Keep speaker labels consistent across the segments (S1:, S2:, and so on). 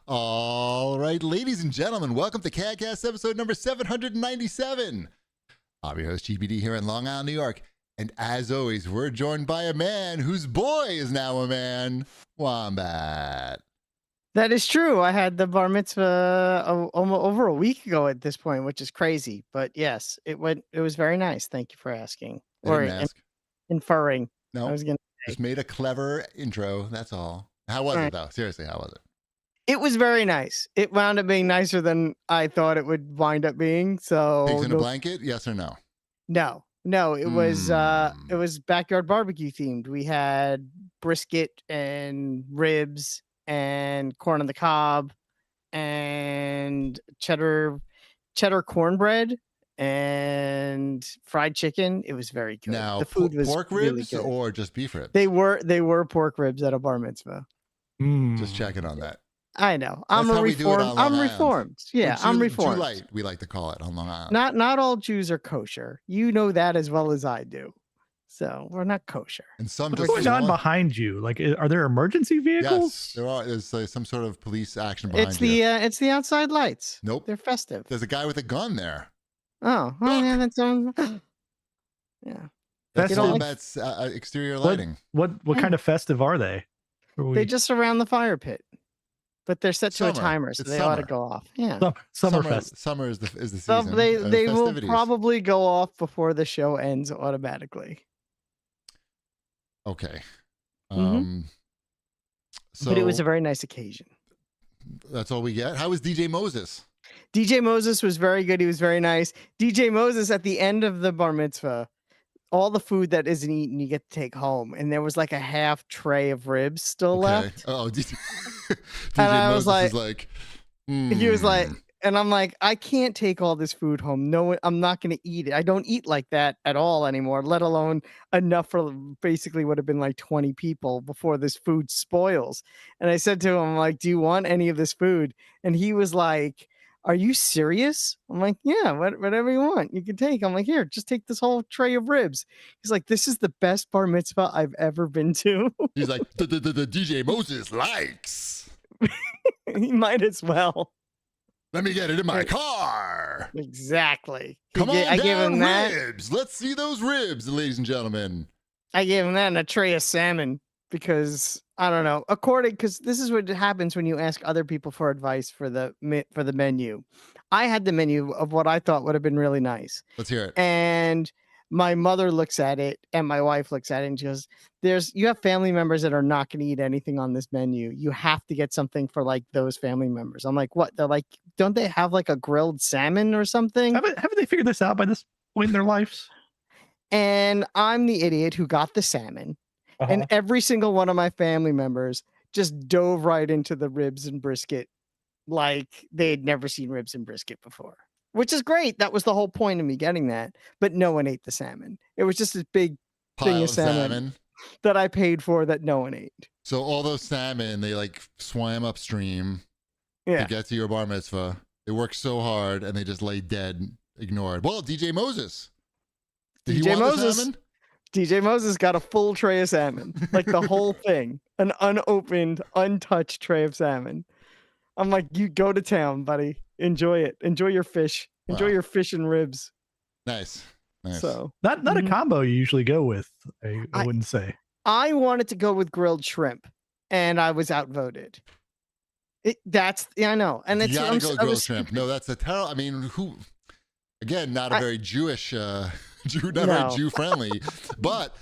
S1: All right, ladies and gentlemen, welcome to CAGcast episode number 797. I'm your host, GPD, here in Long Island, New York. And as always, we're joined by a man whose boy is now a man, Wombat.
S2: That is true. I had the bar mitzvah over a week ago at this point, which is crazy. But yes, it was very nice. Thank you for asking.
S1: Or
S2: Inferring.
S1: No,
S2: I was gonna
S1: just made a clever intro. That's all. How was it, though? Seriously, how was it?
S2: It was very nice. It wound up being nicer than I thought it would wind up being. So
S1: Pigs in a blanket? Yes or no?
S2: No. It was backyard barbecue themed. We had brisket and ribs and corn on the cob and cheddar cornbread and fried chicken. It was very good.
S1: Now,
S2: the food was
S1: pork
S2: really
S1: ribs
S2: good.
S1: or just beef ribs?
S2: They were pork ribs at a bar mitzvah.
S1: Just checking on that.
S2: I know. I'm reformed. Yeah, I'm reformed.
S1: Jew light, we like to call it on Long Island.
S2: Not all Jews are kosher. You know that as well as I do. So we're not kosher.
S1: And some
S3: What's going on behind you? Like, are there emergency vehicles?
S1: Yes, there are. There's some sort of police action behind you.
S2: It's the outside lights.
S1: Nope,
S2: they're festive.
S1: There's a guy with a gun there.
S2: Oh, yeah, that's yeah.
S1: That's Wombat's exterior lighting.
S3: What kind of festive are they?
S2: They just surround the fire pit, but they're set to a timer, so they ought to go off. Yeah,
S1: summer is the season.
S2: They will probably go off before the show ends automatically.
S1: Okay.
S2: So, but it was a very nice occasion.
S1: That's all we get. How was DJ Moses?
S2: DJ Moses was very good. He was very nice. DJ Moses, at the end of the bar mitzvah, all the food that isn't eaten, you get to take home. And there was like a half tray of ribs still left.
S1: Oh, DJ
S2: Moses
S1: was like,
S2: he was like, and I'm like, I can't take all this food home. No, I'm not going to eat it. I don't eat like that at all anymore, let alone enough for basically would have been like 20 people before this food spoils. And I said to him, I'm like, do you want any of this food? And he was like, are you serious? I'm like, yeah, whatever you want, you can take. I'm like, here, just take this whole tray of ribs. He's like, this is the best bar mitzvah I've ever been to.
S1: He's like, the DJ Moses likes.
S2: He might as well.
S1: Let me get it in my car.
S2: Exactly.
S1: Come on I gave him ribs. Let's see those ribs, ladies and gentlemen.
S2: I gave him that and a tray of salmon because I don't know. Because this is what happens when you ask other people for advice for the menu. I had the menu of what I thought would have been really nice.
S1: Let's hear it.
S2: And my mother looks at it and my wife looks at it and she goes, you have family members that are not going to eat anything on this menu. You have to get something for like those family members. I'm like, what? They're like, don't they have like a grilled salmon or something?
S3: Haven't they figured this out by this point in their lives?
S2: And I'm the idiot who got the salmon. And every single one of my family members just dove right into the ribs and brisket like they had never seen ribs and brisket before, which is great. That was the whole point of me getting that. But no one ate the salmon. It was just this big thing of salmon that I paid for that no one ate.
S1: So all those salmon, they like swam upstream to get to your bar mitzvah. They worked so hard and they just lay dead, ignored. Well, DJ Moses. Did he want the salmon?
S2: DJ Moses got a full tray of salmon, like the whole thing, an unopened, untouched tray of salmon. I'm like, you go to town, buddy. Enjoy it. Enjoy your fish. Enjoy your fish and ribs.
S1: Nice.
S2: So
S3: not a combo you usually go with. I wouldn't say. I
S2: wanted to go with grilled shrimp, and I was outvoted. I know, and it's
S1: you gotta go grilled shrimp. No, that's a terrible. I mean, who? Again, not a very Jewish. Very Jew friendly, but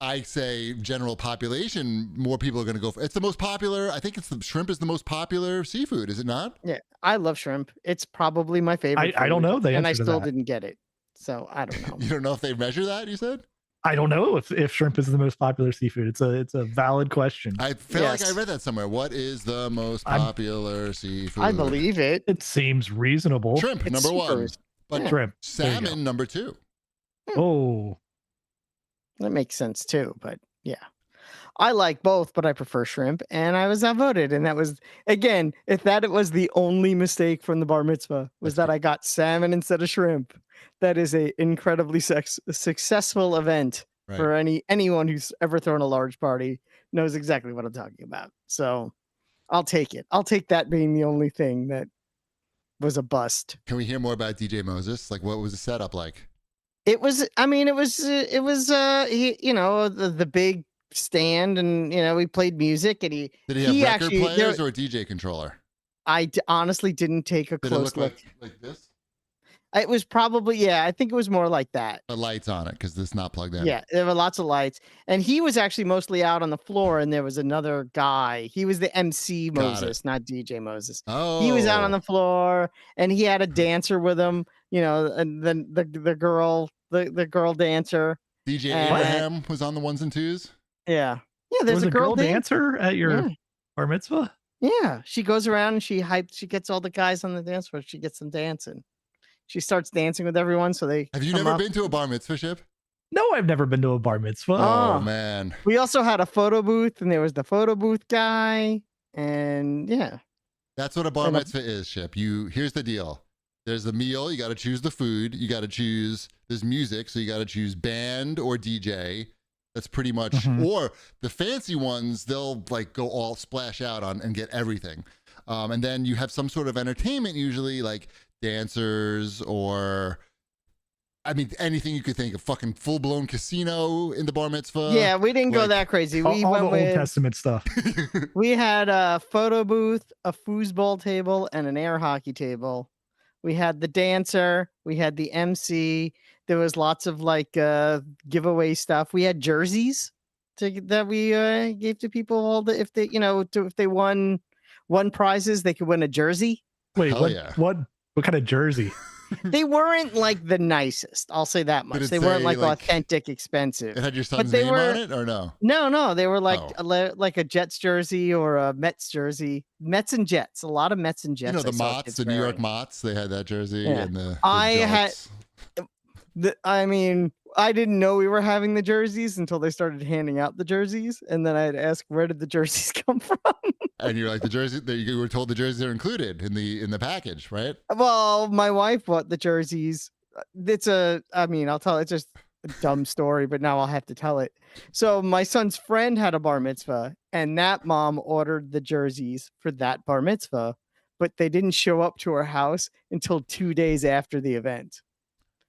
S1: I say general population, more people are going to go for it's the most popular. I think shrimp is the most popular seafood, is it not?
S2: Yeah, I love shrimp. It's probably my favorite.
S3: I don't know
S2: and I still didn't get it, so I don't know.
S1: You don't know if they measure that? You said
S3: I don't know if shrimp is the most popular seafood. It's a valid question.
S1: I feel like I read that somewhere. What is the most popular seafood?
S2: I believe it.
S3: It seems reasonable.
S1: Shrimp number one, but
S3: shrimp.
S1: Salmon number two.
S3: Oh,
S2: that makes sense too. But yeah, I like both, but I prefer shrimp, and I was outvoted. And that was, again, it was the only mistake from the bar mitzvah was that I got salmon instead of shrimp. That is a incredibly successful event for anyone who's ever thrown a large party knows exactly what I'm talking about. So I'll take it. I'll take that being the only thing that was a bust.
S1: Can we hear more about DJ Moses? Like, what was the setup like?
S2: It was. I mean, it was. He, the big stand, and we played music, and
S1: did he have record
S2: actually,
S1: players or a DJ controller?
S2: I honestly didn't take a
S1: Did
S2: close
S1: it look
S2: look.
S1: like this?
S2: It was probably, I think it was more like that.
S1: The lights on it because it's not plugged in.
S2: Yeah, there were lots of lights, and he was actually mostly out on the floor, and there was another guy. He was the MC Moses, not DJ Moses.
S1: Oh,
S2: he was out on the floor, and he had a dancer with him. And then the girl, the girl dancer.
S1: DJ Abraham was on the ones and twos.
S2: Yeah. There's a girl
S3: dancer at your bar mitzvah.
S2: Yeah, she goes around and she gets all the guys on the dance floor. She gets them dancing. She starts dancing with everyone. So they
S1: have you never been to a bar mitzvah, Ship?
S3: No, I've never been to a bar mitzvah.
S1: Oh man.
S2: We also had a photo booth, and there was the photo booth guy, and yeah.
S1: That's what a bar mitzvah is, Ship. Here's the deal. There's the meal, you got to choose the food, you got to choose, there's music, so you got to choose band or DJ. That's pretty much, or the fancy ones, they'll like go all splash out on and get everything. And then you have some sort of entertainment, usually like dancers or, I mean, anything you could think of, fucking full-blown casino in the bar mitzvah.
S2: Yeah, we didn't go that crazy. We
S3: all
S2: went
S3: the Old Testament stuff.
S2: We had a photo booth, a foosball table, and an air hockey table. We had the dancer. We had the MC. There was lots of like giveaway stuff. We had jerseys that we gave to people if they won prizes, they could win a jersey.
S3: Wait, what kind of jersey?
S2: They weren't like the nicest. I'll say that much. They weren't like authentic, expensive.
S1: It had your son's name on it, or no?
S2: No. They were like like a Jets jersey or a Mets jersey. Mets and Jets. A lot of Mets and Jets.
S1: The Mots, the New York Mots. They had that jersey.
S2: Yeah.
S1: And the
S2: I didn't know we were having the jerseys until they started handing out the jerseys, and then I had to ask, where did the jerseys come from?
S1: And you're like, the jersey. You were told the jerseys are included in the package, right?
S2: Well, my wife bought the jerseys. I'll tell it's just a dumb story, but now I'll have to tell it. So my son's friend had a bar mitzvah, and that mom ordered the jerseys for that bar mitzvah, but they didn't show up to her house until 2 days after the event.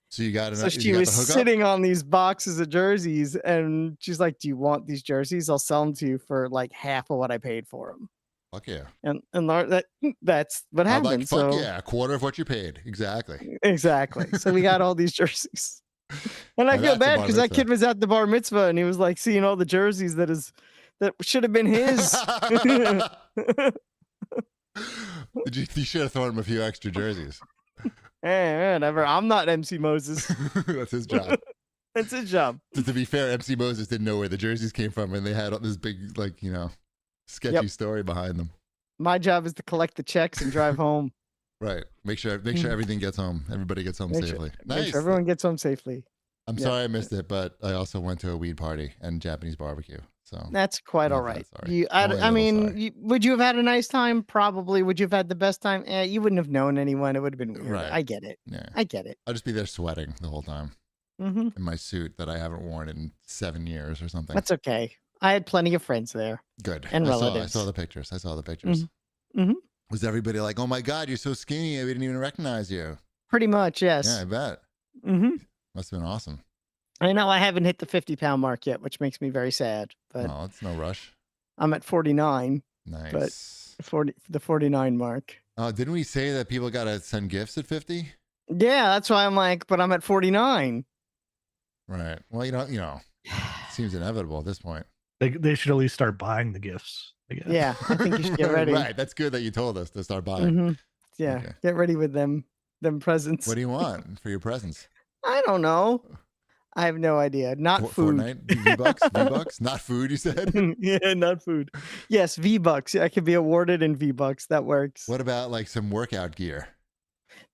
S1: So you got it.
S2: So she was sitting on these boxes of jerseys, and she's like, "Do you want these jerseys? I'll sell them to you for like half of what I paid for them."
S1: Fuck yeah!
S2: And that's what happened.
S1: I'm like, fuck yeah, a quarter of what you paid. Exactly.
S2: So we got all these jerseys, and I feel bad because that kid was at the bar mitzvah, and he was like seeing all the jerseys that should have been his.
S1: You should have thrown him a few extra jerseys.
S2: Hey, whatever. I'm not MC Moses.
S1: That's his job.
S2: That's his job.
S1: To be fair, MC Moses didn't know where the jerseys came from, and they had this big, sketchy story behind them.
S2: My job is to collect the checks and drive home.
S1: Right. Make sure everything gets home. Everybody gets home safely. Nice.
S2: Make sure everyone gets home safely.
S1: I'm sorry I missed it, but I also went to a weed party and Japanese barbecue. So
S2: that's quite all right. Would you have had a nice time? Probably. Would you have had the best time? You wouldn't have known anyone. It would have been weird. Right. I get it.
S1: Yeah.
S2: I get it.
S1: I'll just be there sweating the whole time in my suit that I haven't worn in 7 years or something.
S2: That's okay. I had plenty of friends there.
S1: Good.
S2: And relatives.
S1: I saw the pictures. Mm-hmm. Was everybody like, "Oh my God, you're so skinny. We didn't even recognize you"?
S2: Pretty much, yes.
S1: Yeah, I bet. Must have been awesome.
S2: I know I haven't hit the 50-pound mark yet, which makes me very sad. But
S1: no, it's no rush.
S2: I'm at 49.
S1: Nice.
S2: But the 49 mark.
S1: Didn't we say that people got to send gifts at 50?
S2: Yeah, that's why I'm like, but I'm at 49.
S1: Right. Well, it seems inevitable at this point.
S3: They should at least start buying the gifts.
S2: Yeah, I think you should get ready.
S1: Right. That's good that you told us to start buying.
S2: Yeah. Okay. Get ready with them presents.
S1: What do you want for your presents?
S2: I don't know. I have no idea. Not food.
S1: Fortnite? V-Bucks? Not food, you said?
S2: Yeah, not food. Yes, V-Bucks. I could be awarded in V-Bucks. That works.
S1: What about like some workout gear?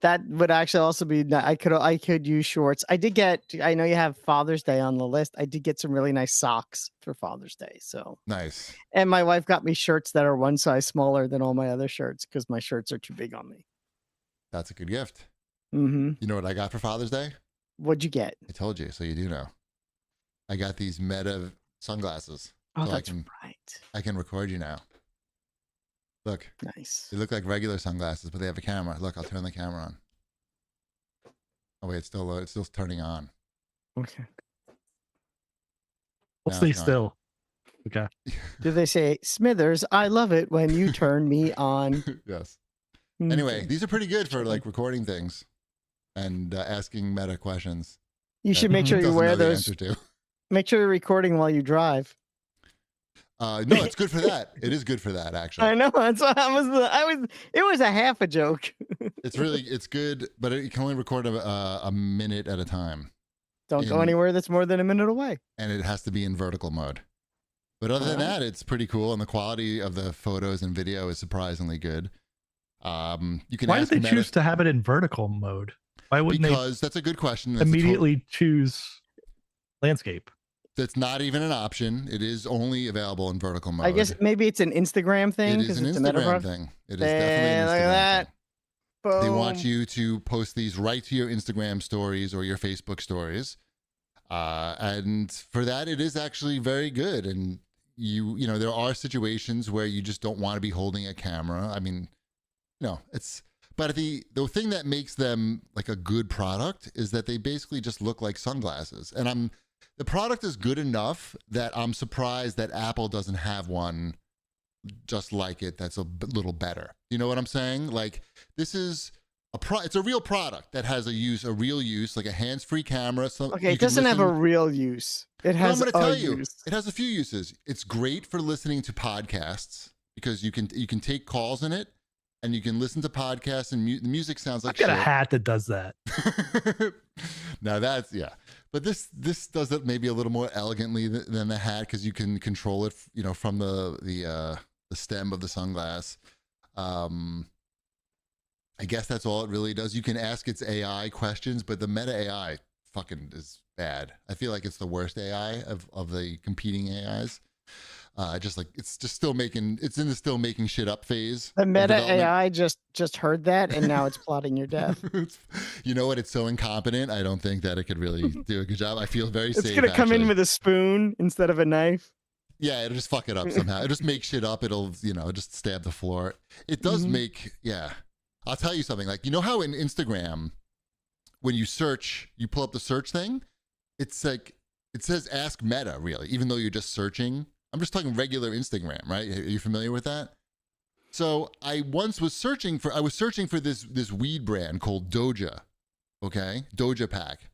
S2: That would actually also be, I could use shorts. I know you have Father's Day on the list. I did get some really nice socks for Father's Day. So
S1: nice.
S2: And my wife got me shirts that are one size smaller than all my other shirts because my shirts are too big on me.
S1: That's a good gift.
S2: You
S1: know what I got for Father's Day?
S2: What'd you get?
S1: I told you, so you do know. I got these Meta sunglasses.
S2: Oh,
S1: so
S2: that's right.
S1: I can record you now. Look,
S2: Nice.
S1: they look like regular sunglasses, but they have a camera. Look, I'll turn the camera on. Oh wait, it's still turning on.
S2: Okay.
S3: We'll
S1: Now
S3: stay
S1: it's gone.
S3: still. Okay.
S2: Do they say, Smithers, I love it when you turn me on?
S1: Yes. Anyway,
S2: Okay.
S1: these are pretty good for like recording things and asking meta questions.
S2: You should make
S3: Mhm.
S2: sure you
S1: Doesn't
S2: wear
S1: know the
S2: those.
S1: answer to.
S2: Make sure you're recording while you drive.
S1: No, it's good for that. It is good for that, actually.
S2: I know. That's what it was a half a joke.
S1: It's good, but it can only record a minute at a time.
S2: Don't go anywhere that's more than a minute away.
S1: And it has to be in vertical mode. But other than that, it's pretty cool, and the quality of the photos and video is surprisingly good. You can
S3: Why
S1: ask
S3: did they
S1: Meta,
S3: choose to have it in vertical mode? Why wouldn't
S1: because that's a good question.
S3: they
S1: That's
S3: immediately choose landscape?
S1: that's not even an option. It is only available in vertical mode.
S2: I guess maybe it's an Instagram thing.
S1: it is an
S2: it's a
S1: Instagram
S2: metaverse.
S1: thing. It is
S2: There,
S1: definitely an
S2: look at
S1: Instagram
S2: that.
S1: thing. They want
S2: Boom.
S1: you to post these right to your Instagram stories or your Facebook stories. And for that, it is actually very good. And you know, there are situations where you just don't want to be holding a camera. I mean, but the thing that makes them like a good product is that they basically just look like sunglasses. And the product is good enough that I'm surprised that Apple doesn't have one just like it that's a little better. You know what I'm saying? Like, this is it's a real product that has a real use, like a hands-free camera.
S2: Okay, it doesn't have a real use. It has
S1: I'm going to tell you,
S2: use.
S1: it has a few uses. It's great for listening to podcasts because you can take calls in it, and you can listen to podcasts, and the music sounds like
S3: I've got
S1: shit.
S3: a hat that does that.
S1: Now that's but this does it maybe a little more elegantly than the hat because you can control it, from the stem of the sunglass. I guess that's all it really does. You can ask its AI questions, but the Meta AI fucking is bad. I feel like it's the worst AI of the competing AIs. It's still making shit up phase.
S2: The Meta AI just heard that, and now it's plotting your death.
S1: You know what? It's so incompetent. I don't think that it could really do a good job. I feel very safe.
S2: It's gonna come in with a spoon instead of a knife.
S1: Yeah, it'll just fuck it up somehow. It'll just make shit up. It'll, just stab the floor. It does make, I'll tell you something. Like, you know how in Instagram, when you search, you pull up the search thing, it's like, it says ask Meta, really, even though you're just searching. I'm just talking regular Instagram, right? Are you familiar with that? So I once was searching for this weed brand called Doja, okay? Doja Pack.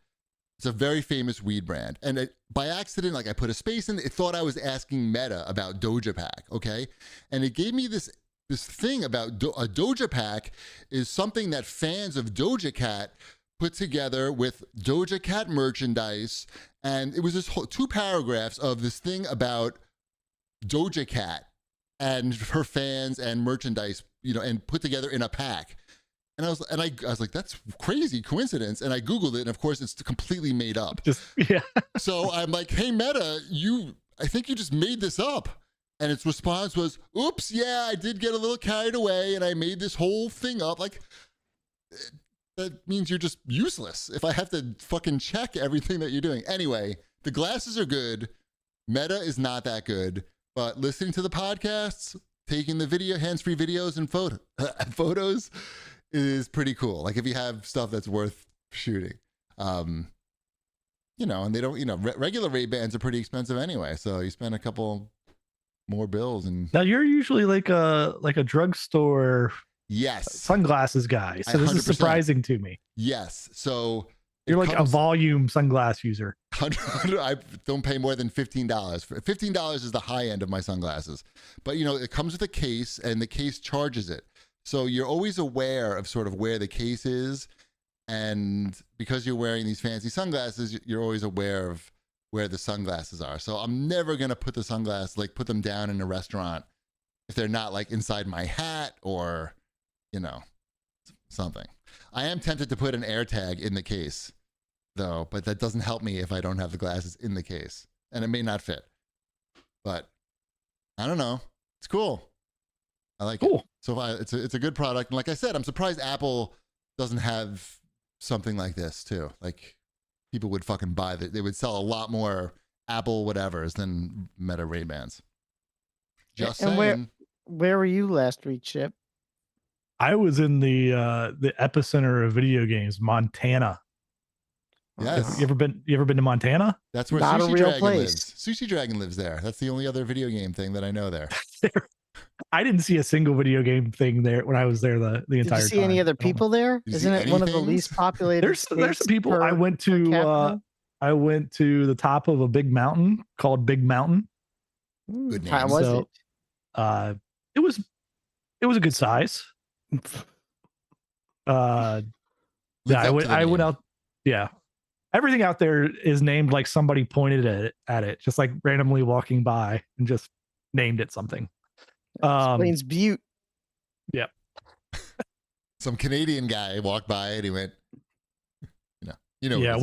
S1: It's a very famous weed brand. And by accident, like I put a space in, it thought I was asking Meta about Doja Pack, okay? And it gave me this thing about a Doja Pack is something that fans of Doja Cat put together with Doja Cat merchandise. And it was this whole 2 paragraphs of this thing about Doja Cat and her fans and merchandise, and put together in a pack. And I was like, that's crazy coincidence. And I Googled it, and of course it's completely made up. So I'm like, hey Meta, I think you just made this up. And its response was, oops, yeah, I did get a little carried away and I made this whole thing up. Like, that means you're just useless if I have to fucking check everything that you're doing. Anyway, the glasses are good. Meta is not that good. But listening to the podcasts, taking the hands-free videos and photos is pretty cool. Like if you have stuff that's worth shooting. And they don't, regular Ray-Bans are pretty expensive anyway. So you spend a couple more bills. And
S3: now you're usually like a drugstore sunglasses guy. So this is surprising to me.
S1: Yes. So
S3: you're like a volume sunglass user.
S1: I don't pay more than $15. $15 is the high end of my sunglasses. But, it comes with a case and the case charges it. So you're always aware of sort of where the case is. And because you're wearing these fancy sunglasses, you're always aware of where the sunglasses are. So I'm never going to put put them down in a restaurant if they're not like inside my hat or, something. I am tempted to put an AirTag in the case though, but that doesn't help me if I don't have the glasses in the case, and it may not fit. But I don't know. It's cool. I like it. So it's a good product. And like I said, I'm surprised Apple doesn't have something like this too. Like people would fucking buy that. They would sell a lot more Apple whatevers than Meta Ray-Bans. Just saying.
S2: Where were you last week, Chip?
S3: I was in the epicenter of video games, Montana.
S1: Yes.
S3: You ever been to Montana?
S1: That's where
S2: Not a
S1: Sushi
S2: real
S1: Dragon
S2: place.
S1: lives. Sushi Dragon lives there. That's the only other video game thing that I know there.
S3: I didn't see a single video game thing there when I was there the entire time.
S2: Did you see any other people there? Isn't it one of the least populated?
S3: There's some people. I went to the top of a big mountain called Big Mountain.
S1: Good name.
S2: How was it?
S3: It was a good size. Yeah, I went out. Yeah, everything out there is named like somebody pointed at it, just like randomly walking by and just named it something.
S2: Explains Butte.
S3: Yep.
S1: Some Canadian guy walked by and he went, you know.
S3: Yeah,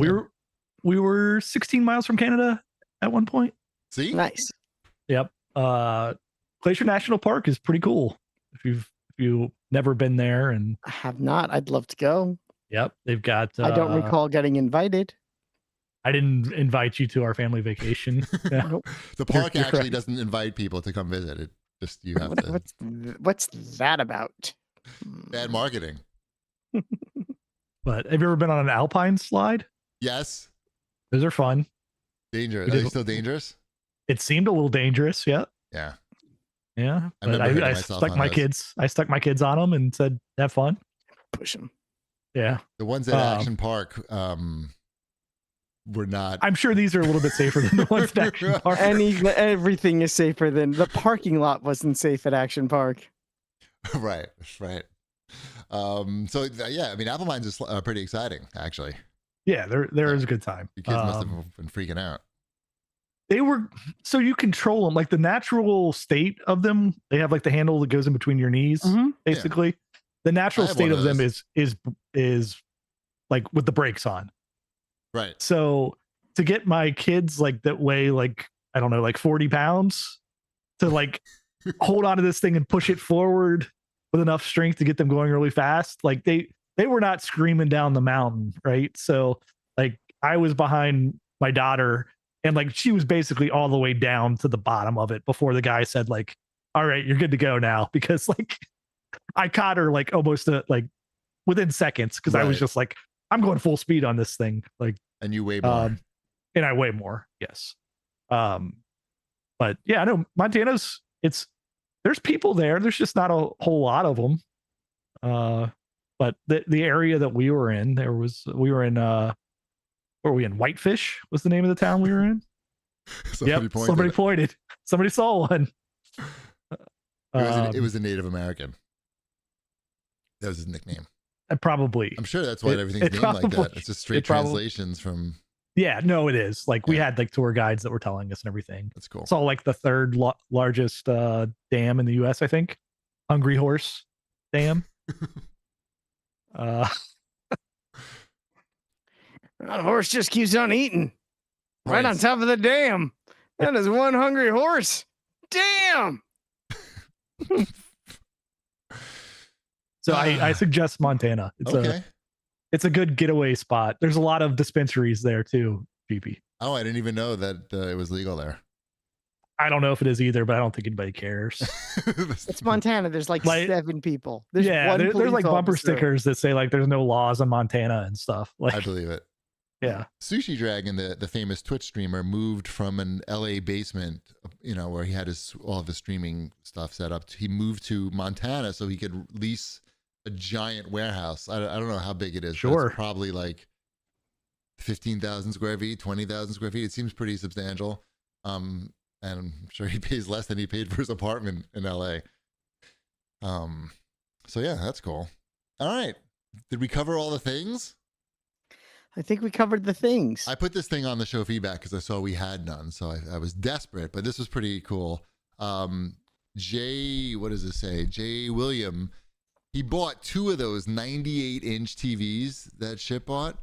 S3: we were 16 miles from Canada at one point.
S1: See,
S2: nice.
S3: Yep. Glacier National Park is pretty cool. If you've never been there, and
S2: I have not, I'd love to go.
S3: Yep, they've got.
S2: I don't recall getting invited.
S3: I didn't invite you to our family vacation.
S2: Nope.
S1: The park actually doesn't invite people to come visit. It just you have to.
S2: What's that about?
S1: Bad marketing.
S3: But have you ever been on an alpine slide?
S1: Yes.
S3: Those are fun.
S1: Dangerous. Are they still dangerous?
S3: It seemed a little dangerous. Yeah.
S1: Yeah.
S3: Yeah. I stuck my kids. I stuck my kids on them and said, "Have fun."
S2: Push them.
S3: Yeah.
S1: The ones at Action Park were not.
S3: I'm sure these are a little bit safer than the ones at Action Park.
S2: Everything is safer than the parking lot wasn't safe at Action Park.
S1: Right. So yeah, I mean, apple mines is pretty exciting, actually.
S3: Yeah, there is a good time.
S1: The kids must have been freaking out.
S3: They were, so you control them, like the natural state of them. They have like the handle that goes in between your knees, basically. Yeah. The natural state of them is like with the brakes on.
S1: Right.
S3: So to get my kids like that weigh like, I don't know, like 40 pounds to like hold onto this thing and push it forward with enough strength to get them going really fast. Like they were not screaming down the mountain. Right. So like I was behind my daughter and like she was basically all the way down to the bottom of it before the guy said like, all right, you're good to go now. Because like I caught her like almost like within seconds because I was just like, I'm going full speed on this thing. Like,
S1: and you weigh more.
S3: And I weigh more. Yes. But yeah, I know Montana's there's people there. There's just not a whole lot of them. But the area that we were in, we were in where were we in? Whitefish was the name of the town we were in. Somebody pointed. Somebody saw one.
S1: It was a Native American. That was his nickname.
S3: Probably.
S1: I'm sure that's why everything's named like that. It's just straight translations from.
S3: Yeah, no, it is. Like we had like tour guides that were telling us and everything.
S1: That's cool.
S3: It's all like the third largest dam in the U.S. I think. Hungry Horse Dam.
S2: That horse just keeps on eating. Right on top of the dam. That is one hungry horse. Damn.
S3: So I suggest Montana. It's a good getaway spot. There's a lot of dispensaries there too, GP.
S1: Oh, I didn't even know that it was legal there.
S3: I don't know if it is either, but I don't think anybody cares.
S2: It's Montana. There's like 7 people.
S3: There's like bumper stickers that say like there's no laws in Montana and stuff. Like
S1: I believe it.
S3: Yeah.
S1: Sushi Dragon, the famous Twitch streamer, moved from an LA basement, where he had all of his streaming stuff set up. He moved to Montana so he could lease a giant warehouse. I don't know how big it is.
S3: Sure.
S1: It's probably like 15,000 square feet, 20,000 square feet. It seems pretty substantial. And I'm sure he pays less than he paid for his apartment in LA. So yeah, that's cool. All right. Did we cover all the things?
S2: I think we covered the things.
S1: I put this thing on the show feedback because I saw we had none. So I was desperate, but this was pretty cool. What does it say? Jay William, he bought 2 of those 98-inch TVs that Chip bought.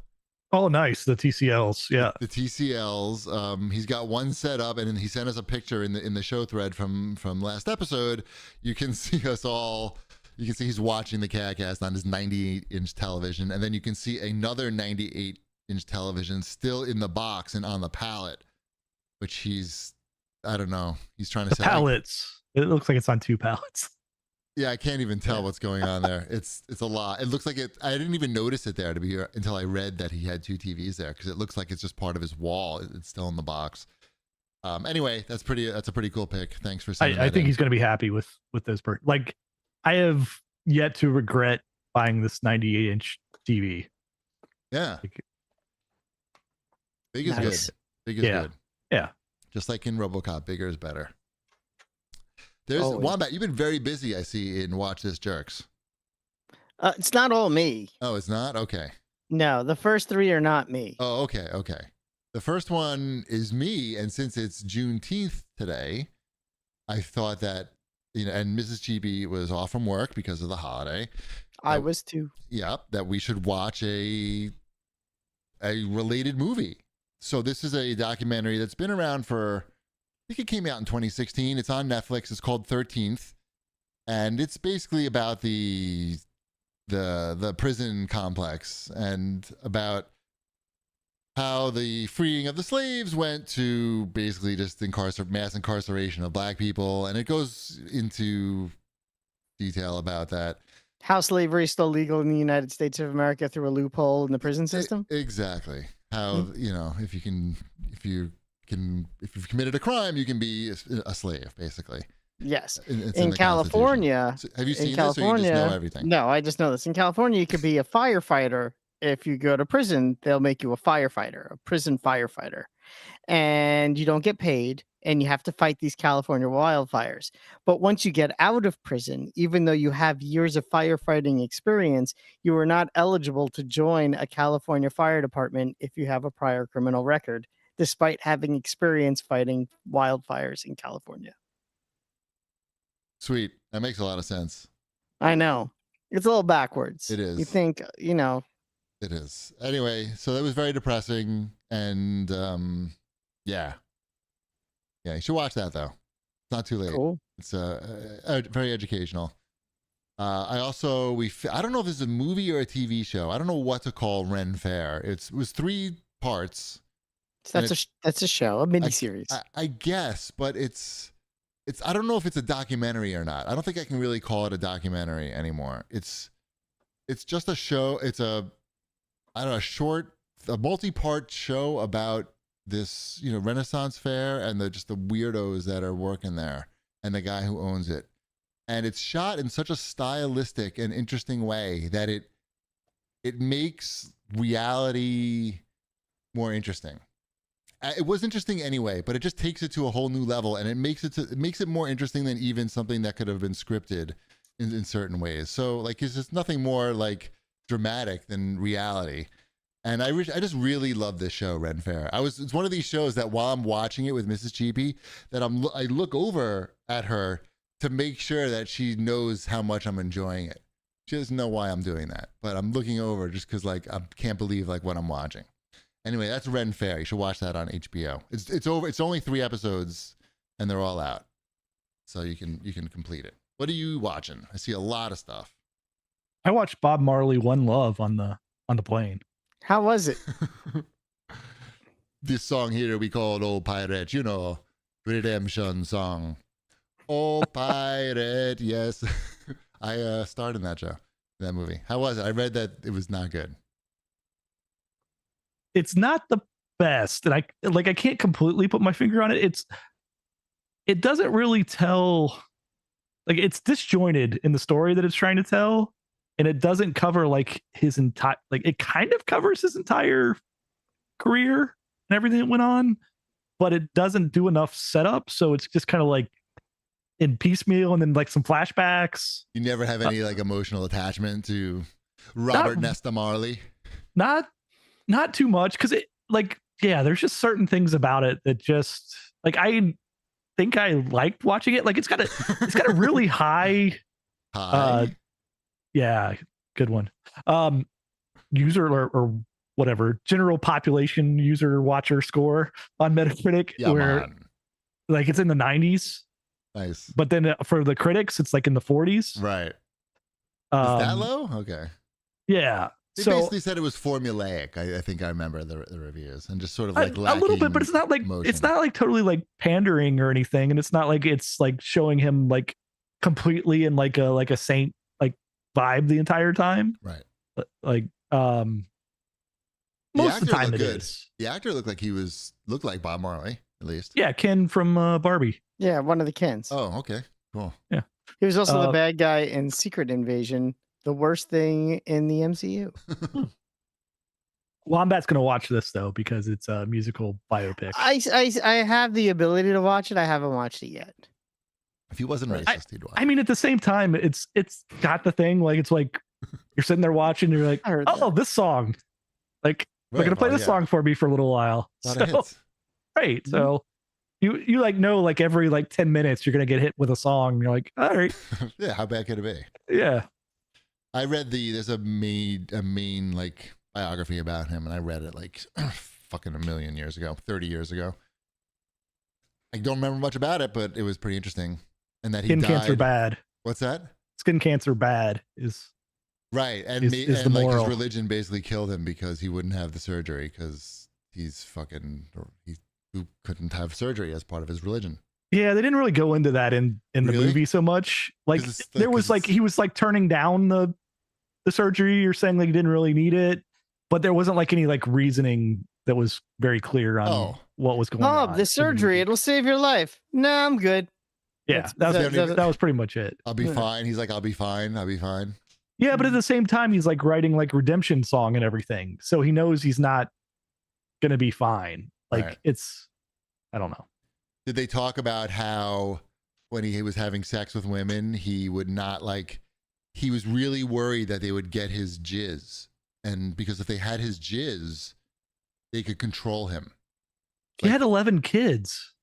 S3: Oh, nice. The TCLs. Yeah.
S1: The TCLs. He's got one set up, and then he sent us a picture in the show thread from last episode. You can see us all. You can see he's watching the CAGcast on his 98-inch television, and then you can see another 98-inch television still in the box and on the pallet, which I don't know. He's trying to sell.
S3: Pallets. It looks like it's on 2 pallets.
S1: Yeah, I can't even tell what's going on there. It's a lot. It looks like it. I didn't even notice it there until I read that he had 2 TVs there, because it looks like it's just part of his wall. It's still in the box. Anyway, that's a pretty cool pick. Thanks for sending
S3: I think he's going to be happy with those like, I have yet to regret buying this 98-inch TV.
S1: Yeah.
S3: Like,
S1: big is good. Big is good.
S3: Yeah.
S1: Just like in RoboCop, bigger is better. There's Wombat. You've been very busy, I see, in Watch This Jerks.
S2: It's not all me.
S1: Oh, it's not? Okay.
S2: No, the first 3 are not me.
S1: Oh, okay. The first one is me, and since it's Juneteenth today, I thought that, and Mrs. Chibi was off from work because of the holiday.
S2: I was too.
S1: Yeah, that we should watch a related movie. So this is a documentary that's been around for, I think it came out in 2016. It's on Netflix. It's called 13th, and it's basically about the prison complex and about how the freeing of the slaves went to basically just mass incarceration of black people, and it goes into detail about that.
S2: How slavery is still legal in the United States of America through a loophole in the prison system.
S1: Exactly. How if you've committed a crime, you can be a slave, basically.
S2: Yes.
S1: It's
S2: in California.
S1: So have you seen this, or you just know everything?
S2: No, I just know this. In California, you could be a firefighter. If you go to prison, they'll make you a firefighter, a prison firefighter. And you don't get paid, and you have to fight these California wildfires. But once you get out of prison, even though you have years of firefighting experience, you are not eligible to join a California fire department if you have a prior criminal record, despite having experience fighting wildfires in California.
S1: Sweet. That makes a lot of sense.
S2: I know. It's a little backwards.
S1: It is.
S2: You think,
S1: It is. Anyway, so that was very depressing, and yeah, you should watch that though. It's not too late.
S2: Cool.
S1: It's very educational. I don't know if this is a movie or a TV show. I don't know what to call Ren Fair. It was 3 parts.
S2: So that's a show, a miniseries.
S1: I guess, but it's I don't know if it's a documentary or not. I don't think I can really call it a documentary anymore. It's just a show. It's a multi-part show about this, Renaissance fair and the weirdos that are working there and the guy who owns it. And it's shot in such a stylistic and interesting way that it makes reality more interesting. It was interesting anyway, but it just takes it to a whole new level, and it makes it more interesting than even something that could have been scripted in certain ways. So it's just nothing more dramatic than reality. And I just really love this show, Ren Fair. It's one of these shows that while I'm watching it with Mrs. Cheapy, that I look over at her to make sure that she knows how much I'm enjoying it. She doesn't know why I'm doing that, but I'm looking over just because I can't believe what I'm watching. Anyway, that's Ren Fair. You should watch that on HBO. It's over. It's only 3 episodes, and they're all out, so you can complete it. What are you watching? I see a lot of stuff.
S3: I watched Bob Marley "One Love" on the plane.
S2: How was it?
S1: This song here we called "Old Pirate," redemption song. Old Pirate, yes. I starred in that movie. How was it? I read that it was not good.
S3: It's not the best, and I can't completely put my finger on it. It doesn't really tell, it's disjointed in the story that it's trying to tell, and it doesn't cover his entire, it kind of covers his entire career and everything that went on, but it doesn't do enough setup, so it's just kind of in piecemeal, and then some flashbacks.
S1: You never have any emotional attachment to Robert Nesta Marley? Not too much, because it there's just certain things about it that just I think I liked watching it. It's got a really high yeah, good one. User or whatever, general population user watcher score on Metacritic, where it's in the 90s. Nice.
S3: But then for the critics, it's in the 40s.
S1: Right. Is that low? Okay.
S3: Yeah.
S1: They
S3: So
S1: basically said it was formulaic. I think I remember the reviews, and just sort of like
S3: a little bit, but it's not like totally like pandering or anything, and it's not like it's like showing him like completely in like a saint like vibe the entire time.
S1: Right.
S3: Like most of the time it
S1: good.
S3: is.
S1: The actor looked like Bob Marley at least.
S3: Yeah, Ken from Barbie.
S2: Yeah, one of the Kens.
S1: Oh, okay, cool.
S3: Yeah,
S2: he was also the bad guy in Secret Invasion, the worst thing in the MCU.
S3: Wombat's gonna watch this though because it's a musical biopic.
S2: I have the ability to watch it. I haven't watched it yet.
S1: If he wasn't racist, he'd watch.
S3: I mean, at the same time, it's got the thing like it's like you're sitting there watching, and you're like, oh, this song, like they're gonna play this song for me for a little while. Right. Mm-hmm. So you like know like every like 10 minutes you're gonna get hit with a song. And you're like, all right.
S1: Yeah, how bad could it be?
S3: Yeah.
S1: I read there's a main like biography about him, and I read it like fucking a million years ago, 30 years ago. I don't remember much about it, but it was pretty interesting. And that he died.
S3: Skin cancer bad.
S1: What's that? Skin
S3: cancer bad is
S1: right, and
S3: is
S1: like his religion basically killed him because he wouldn't have the surgery because he couldn't have surgery as part of his religion.
S3: Yeah, they didn't really go into that in the movie so much. Like there was like he was like turning down the surgery or saying like he didn't really need it, but there wasn't like any like reasoning that was very clear on what was going on.
S2: Oh, the surgery, it'll save your life. No, I'm good.
S3: Yeah, that was pretty much it.
S1: I'll be fine. He's like, I'll be fine.
S3: Yeah, but at the same time, he's like writing like redemption song and everything. So he knows he's not going to be fine. Like I don't know.
S1: Did they talk about how when he was having sex with women, he would not he was really worried that they would get his jizz. And because if they had his jizz, they could control him.
S3: He had 11 kids.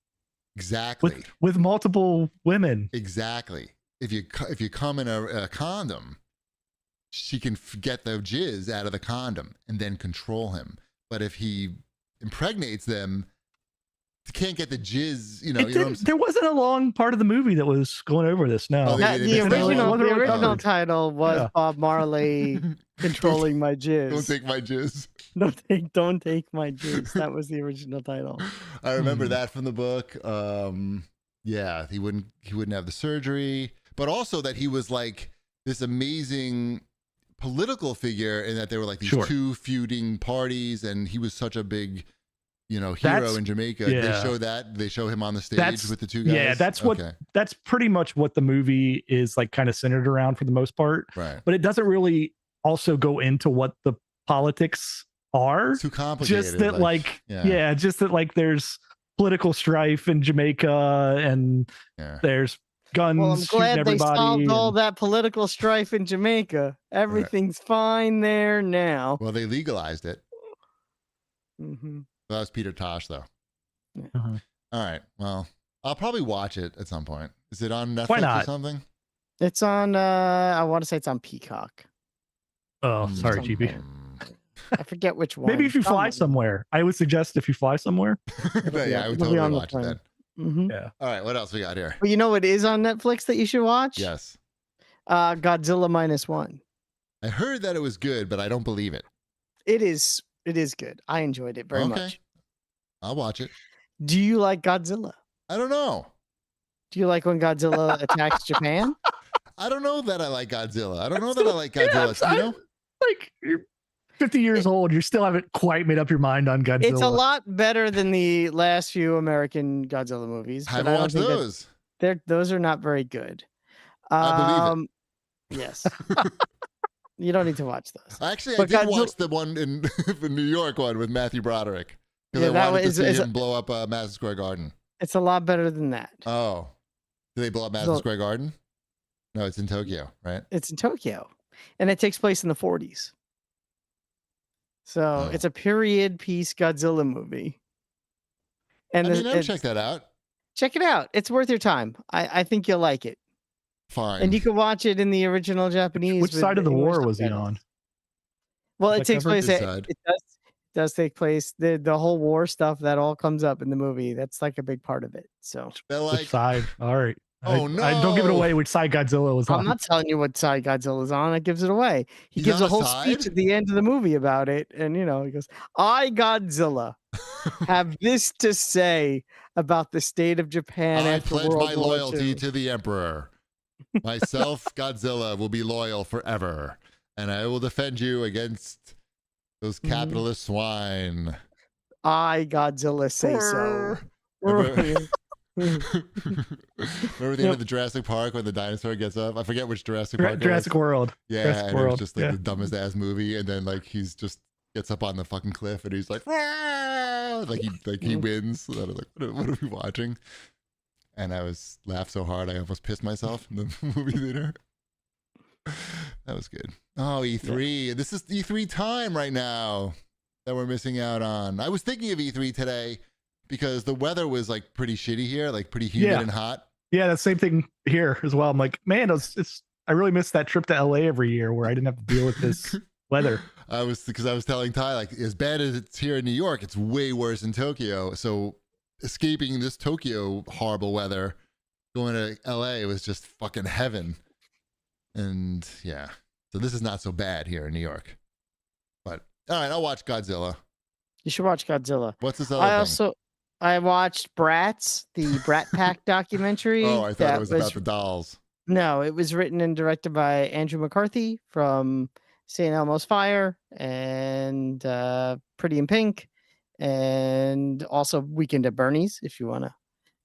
S1: Exactly.
S3: With multiple women.
S1: Exactly. If you come in a condom, she can get the jizz out of the condom and then control him. But if he impregnates them, he can't get the jizz. You know what I'm saying?
S3: There wasn't a long part of the movie that was going over this. No,
S2: the original title was Bob Marley controlling my jizz.
S1: Don't take my jizz.
S2: Don't take my jizz. That was the original title.
S1: I remember that from the book. Yeah, he wouldn't have the surgery, but also that he was like this amazing political figure, and that there were like these two feuding parties, and he was such a big, hero in Jamaica. Yeah. They show him on the stage with the two guys.
S3: Yeah, that's pretty much what the movie is like kind of centered around for the most part.
S1: Right.
S3: But it doesn't really also go into what the politics are.
S1: It's too complicated.
S3: Just that just that there's political strife in Jamaica and there's guns.
S2: Well, I'm glad they solved
S3: all
S2: that political strife in Jamaica. Everything's fine there now.
S1: Well, they legalized it.
S2: Mm-hmm.
S1: That was Peter Tosh, though.
S3: Uh-huh.
S1: All right. Well, I'll probably watch it at some point. Is it on Netflix or something?
S2: It's on. I want to say it's on Peacock.
S3: Oh, sorry, GB.
S2: I forget which one.
S3: Maybe if you fly somewhere. I would suggest if you fly somewhere.
S1: I would totally watch it then.
S2: Mm-hmm.
S3: Yeah.
S1: All right. What else we got here?
S2: Well, you know what is on Netflix that you should watch?
S1: Yes.
S2: Godzilla -1.
S1: I heard that it was good, but I don't believe it.
S2: It is good. I enjoyed it very much.
S1: I'll watch it.
S2: Do you like Godzilla?
S1: I don't know.
S2: Do you like when Godzilla attacks Japan?
S1: I don't know that I like Godzilla. I don't know that I like Godzilla.
S3: Like you're 50 years old, you still haven't quite made up your mind on Godzilla.
S2: It's a lot better than the last few American Godzilla movies.
S1: I haven't watched those.
S2: Those are not very good.
S1: I believe it.
S2: Yes. You don't need to watch those.
S1: Actually, I did watch the one in the New York one with Matthew Broderick. Because I wanted to see him blow up Madison Square Garden.
S2: It's a lot better than that.
S1: Oh. Did they blow up Madison Square Garden? No, it's in Tokyo, right?
S2: It's in Tokyo. And it takes place in the 40s. So it's a period piece Godzilla movie. And
S1: I'll check that out.
S2: Check it out. It's worth your time. I think you'll like it.
S1: Fine.
S2: And you can watch it in the original Japanese.
S3: Which side of the war was he on?
S2: Well, it takes place. It does take place. The whole war stuff that all comes up in the movie. That's like a big part of it. So
S3: which side? All right.
S1: Oh no!
S3: I don't give it away which side Godzilla was on.
S2: I'm not telling you what side Godzilla's on. That gives it away. He
S1: He's
S2: gives
S1: on
S2: a whole
S1: side?
S2: speech at the end of the movie about it, and he goes, "I, Godzilla, have this to say about the state of Japan
S1: I
S2: after
S1: pledge
S2: World
S1: my
S2: War
S1: loyalty
S2: II."
S1: to the Emperor. Myself, Godzilla, will be loyal forever, and I will defend you against those capitalist swine.
S2: I, Godzilla, say so.
S1: Remember, remember the end of the Jurassic Park when the dinosaur gets up? I forget which Jurassic Park.
S3: Jurassic World.
S1: Yeah,
S3: Jurassic
S1: and
S3: World.
S1: it was just like the dumbest ass movie, and then like he's just gets up on the fucking cliff and he's like, "Wah!" like he wins. And I was like, what are we watching? And I laughed so hard I almost pissed myself in the movie theater. That was good. Oh, E3. Yeah. This is E3 time right now that we're missing out on. I was thinking of E3 today because the weather was like pretty shitty here, like pretty humid and hot.
S3: Yeah, the same thing here as well. I'm like, man, I really miss that trip to LA every year where I didn't have to deal with this weather.
S1: Because I was telling Ty, like, as bad as it's here in New York, it's way worse in Tokyo. So escaping this Tokyo horrible weather, going to LA was just fucking heaven. And yeah, so this is not so bad here in New York. But all right, I'll watch Godzilla.
S2: You should watch Godzilla.
S1: What's this other thing?
S2: I watched Bratz, the Brat Pack documentary.
S1: Oh, I thought it was about the dolls.
S2: No, it was written and directed by Andrew McCarthy from St. Elmo's Fire and Pretty in Pink, and also Weekend at Bernie's, if you want to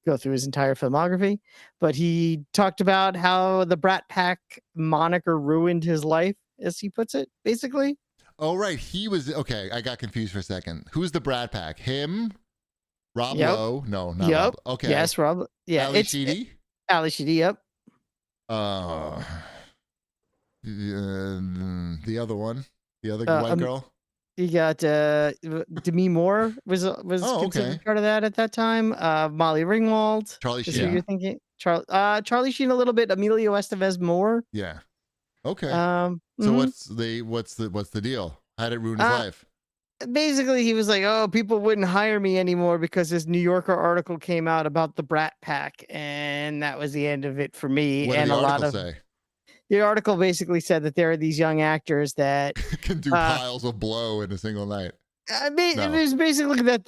S2: go through his entire filmography. But he talked about how the Brat Pack moniker ruined his life, as he puts it, basically.
S1: Oh, right. He was, okay, I got confused for a second. Who's the Brat Pack? Him? Rob Lowe? No, not Rob. Okay.
S2: Yes, Rob. Yeah.
S1: Ali Sheedy?
S2: Ali Sheedy, yep.
S1: The other one, the other white girl.
S2: You got Demi Moore was considered part of that at that time. Molly Ringwald.
S1: Charlie Sheen.
S2: Who you're thinking? Charlie Sheen a little bit. Emilio Estevez more.
S1: Yeah. Okay. So
S2: mhm.
S1: what's the deal? How did it ruin his life?
S2: Basically, he was like, "Oh, people wouldn't hire me anymore because this New Yorker article came out about the Brat Pack, and that was the end of it for me."
S1: What did the article say?
S2: The article basically said that there are these young actors that
S1: can do piles of blow in a single night.
S2: It was basically that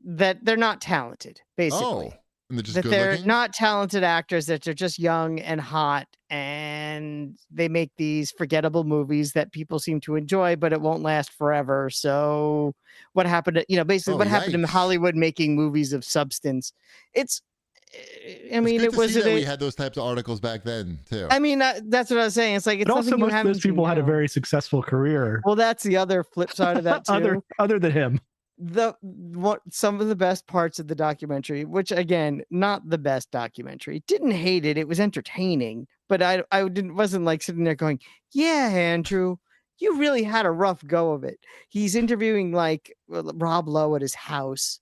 S2: that they're not talented, basically.
S1: Oh, and they're just
S2: that
S1: good
S2: they're
S1: looking?
S2: not talented actors, that they're just young and hot, and they make these forgettable movies that people seem to enjoy, but it won't last forever. So what happened to, basically what happened in Hollywood making movies of substance? It was
S1: that we had those types of articles back then too.
S2: I mean, that's what I was saying. It's like, it's
S3: but also most of those people had a very successful career.
S2: Well, that's the other flip side of that too.
S3: other than him.
S2: Some of the best parts of the documentary, which again, not the best documentary, didn't hate it. It was entertaining, but I wasn't like sitting there going, "Yeah, Andrew, you really had a rough go of it." He's interviewing like Rob Lowe at his house,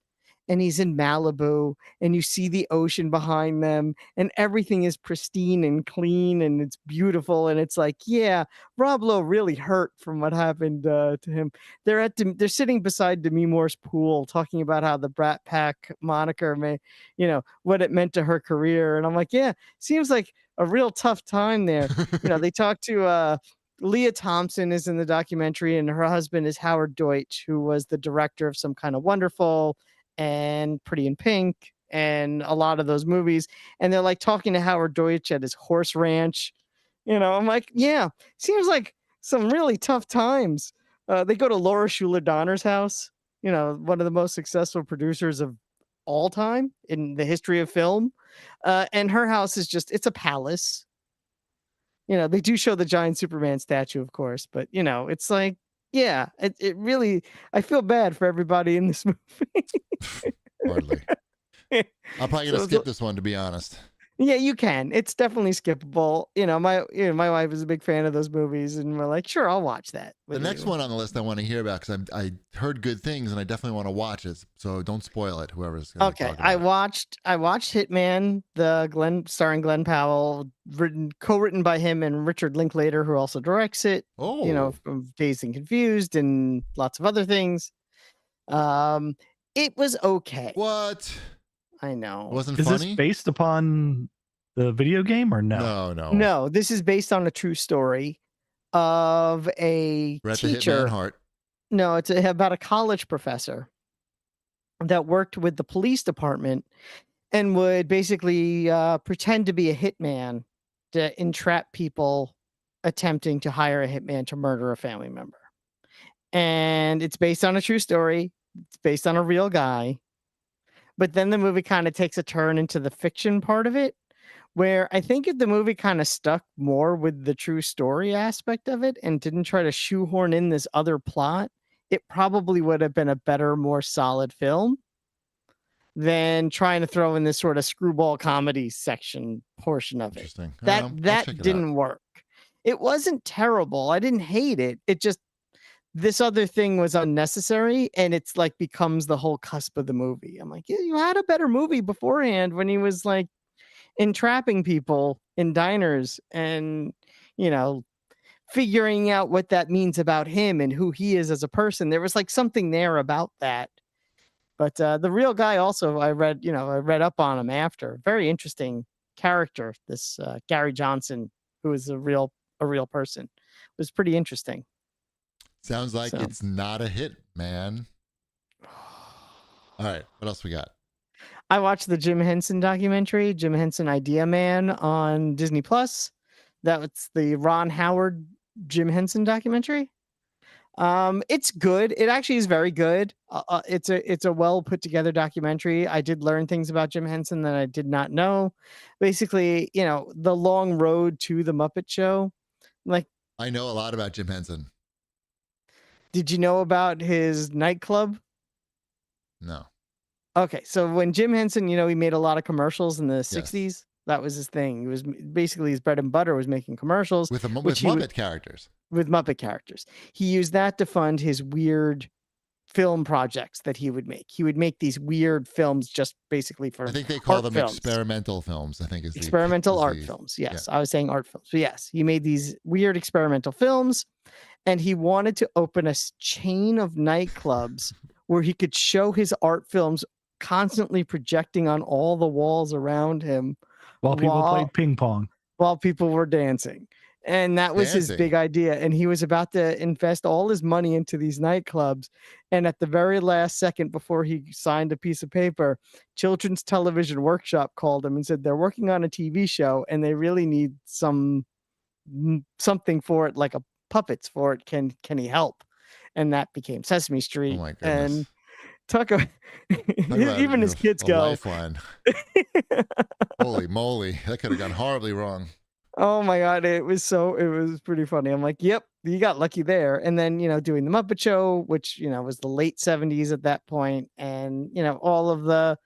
S2: and he's in Malibu, and you see the ocean behind them, and everything is pristine and clean, and it's beautiful. And it's like, yeah, Rob Lowe really hurt from what happened to him. They're sitting beside Demi Moore's pool, talking about how the Brat Pack moniker what it meant to her career. And I'm like, yeah, seems like a real tough time there. They talked to Leah Thompson is in the documentary, and her husband is Howard Deutsch, who was the director of Some Kind of Wonderful and Pretty in Pink and a lot of those movies. And they're like talking to Howard Deutsch at his horse ranch. I'm like, yeah, seems like some really tough times. They go to Laura Schuler Donner's house, one of the most successful producers of all time in the history of film. And her house is it's a palace. They do show the giant Superman statue, of course, but it's like, yeah, it really, I feel bad for everybody in this movie.
S1: Hardly. I'm probably going to skip this one, to be honest.
S2: Yeah, you can. It's definitely skippable. My wife is a big fan of those movies, and we're like, sure, I'll watch that.
S1: The next one on the list I want to hear about, because I heard good things, and I definitely want to watch it. So don't spoil it, whoever's going to talk about
S2: I watched Hitman, starring Glenn Powell, co-written by him and Richard Linklater, who also directs it.
S1: Oh,
S2: from Dazed and Confused and lots of other things. It was okay.
S1: What?
S2: I know.
S1: It wasn't
S3: Is
S1: funny?
S3: this based upon the video game or no?
S2: No, this is based on a true story of a
S1: Brett the Hitman
S2: teacher.
S1: Hart.
S2: No, it's about a college professor that worked with the police department and would basically pretend to be a hitman to entrap people attempting to hire a hitman to murder a family member. And it's based on a true story. It's based on a real guy. But then the movie kind of takes a turn into the fiction part of it, where I think if the movie kind of stuck more with the true story aspect of it and didn't try to shoehorn in this other plot, it probably would have been a better, more solid film than trying to throw in this sort of screwball comedy section portion of it.
S1: Interesting.
S2: That didn't work. It wasn't terrible. I didn't hate it. It just, this other thing was unnecessary, and it's like becomes the whole cusp of the movie. I'm like, yeah, you had a better movie beforehand when he was like entrapping people in diners and, you know, figuring out what that means about him and who he is as a person. There was like something there about that. But the real guy also, I read up on him after. Very interesting character. This Gary Johnson, who is a real person, was pretty interesting.
S1: Sounds like it's not a hit, man. All right, what else we got?
S2: I watched the Jim Henson documentary, Jim Henson Idea Man, on Disney Plus. That's the Ron Howard Jim Henson documentary. It's good. It actually is very good. It's a well put together documentary. I did learn things about Jim Henson that I did not know. Basically, you know, the long road to the Muppet Show. Like,
S1: I know a lot about Jim Henson.
S2: Did you know about his nightclub?
S1: No.
S2: Okay, so when Jim Henson, you know, he made a lot of commercials in the 60s.
S1: Yes.
S2: That was his thing. He was basically his bread and butter was making commercials
S1: with Muppet characters.
S2: With Muppet characters. He used that to fund his weird film projects that he would make. He would make these weird films just basically for,
S1: I think they call them
S2: films.
S1: Experimental films, I think is
S2: experimental art films. Yes, yeah. I was saying art films. So yes, he made these weird experimental films, and he wanted to open a chain of nightclubs where he could show his art films constantly projecting on all the walls around him
S3: while people played ping pong,
S2: while people were dancing. And that was his big idea. And he was about to invest all his money into these nightclubs. And at the very last second before he signed a piece of paper, Children's Television Workshop called him and said, they're working on a TV show and they really need something for it, like a puppets for it. Can he help? And that became Sesame Street.
S1: Oh my goodness.
S2: And Tucker, even his kids go.
S1: Lifeline. Holy moly. That could have gone horribly wrong.
S2: Oh my God. It was pretty funny. I'm like, yep, you got lucky there. And then, you know, doing the Muppet Show, which, you know, was the late 70s at that point, and, you know, all of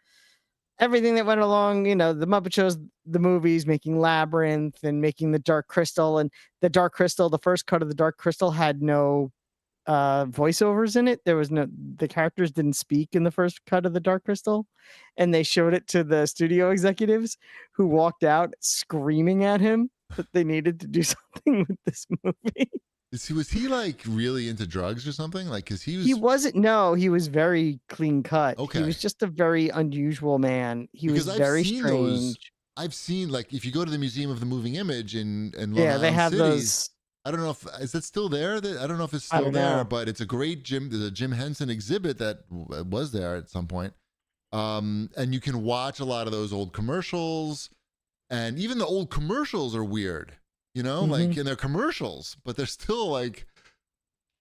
S2: everything that went along, you know, the Muppet Shows, the movies, making Labyrinth and making the Dark Crystal. And the Dark Crystal, the first cut of the Dark Crystal had no voiceovers in it. The characters didn't speak in the first cut of the Dark Crystal, and they showed it to the studio executives, who walked out screaming at him that they needed to do something with this movie.
S1: Was he like really into drugs or something? Like, because
S2: he wasn't. No, he was very clean cut.
S1: Okay.
S2: He was just a very unusual man. He was very strange.
S1: I've seen, like, if you go to the Museum of the Moving Image in Long
S2: yeah, they
S1: Island
S2: have
S1: City,
S2: those.
S1: I don't know is it still there? I don't know if it's still there, but it's a great there's a Jim Henson exhibit that was there at some point. And you can watch a lot of those old commercials, and even the old commercials are weird, you know, like in their commercials, but they're still like,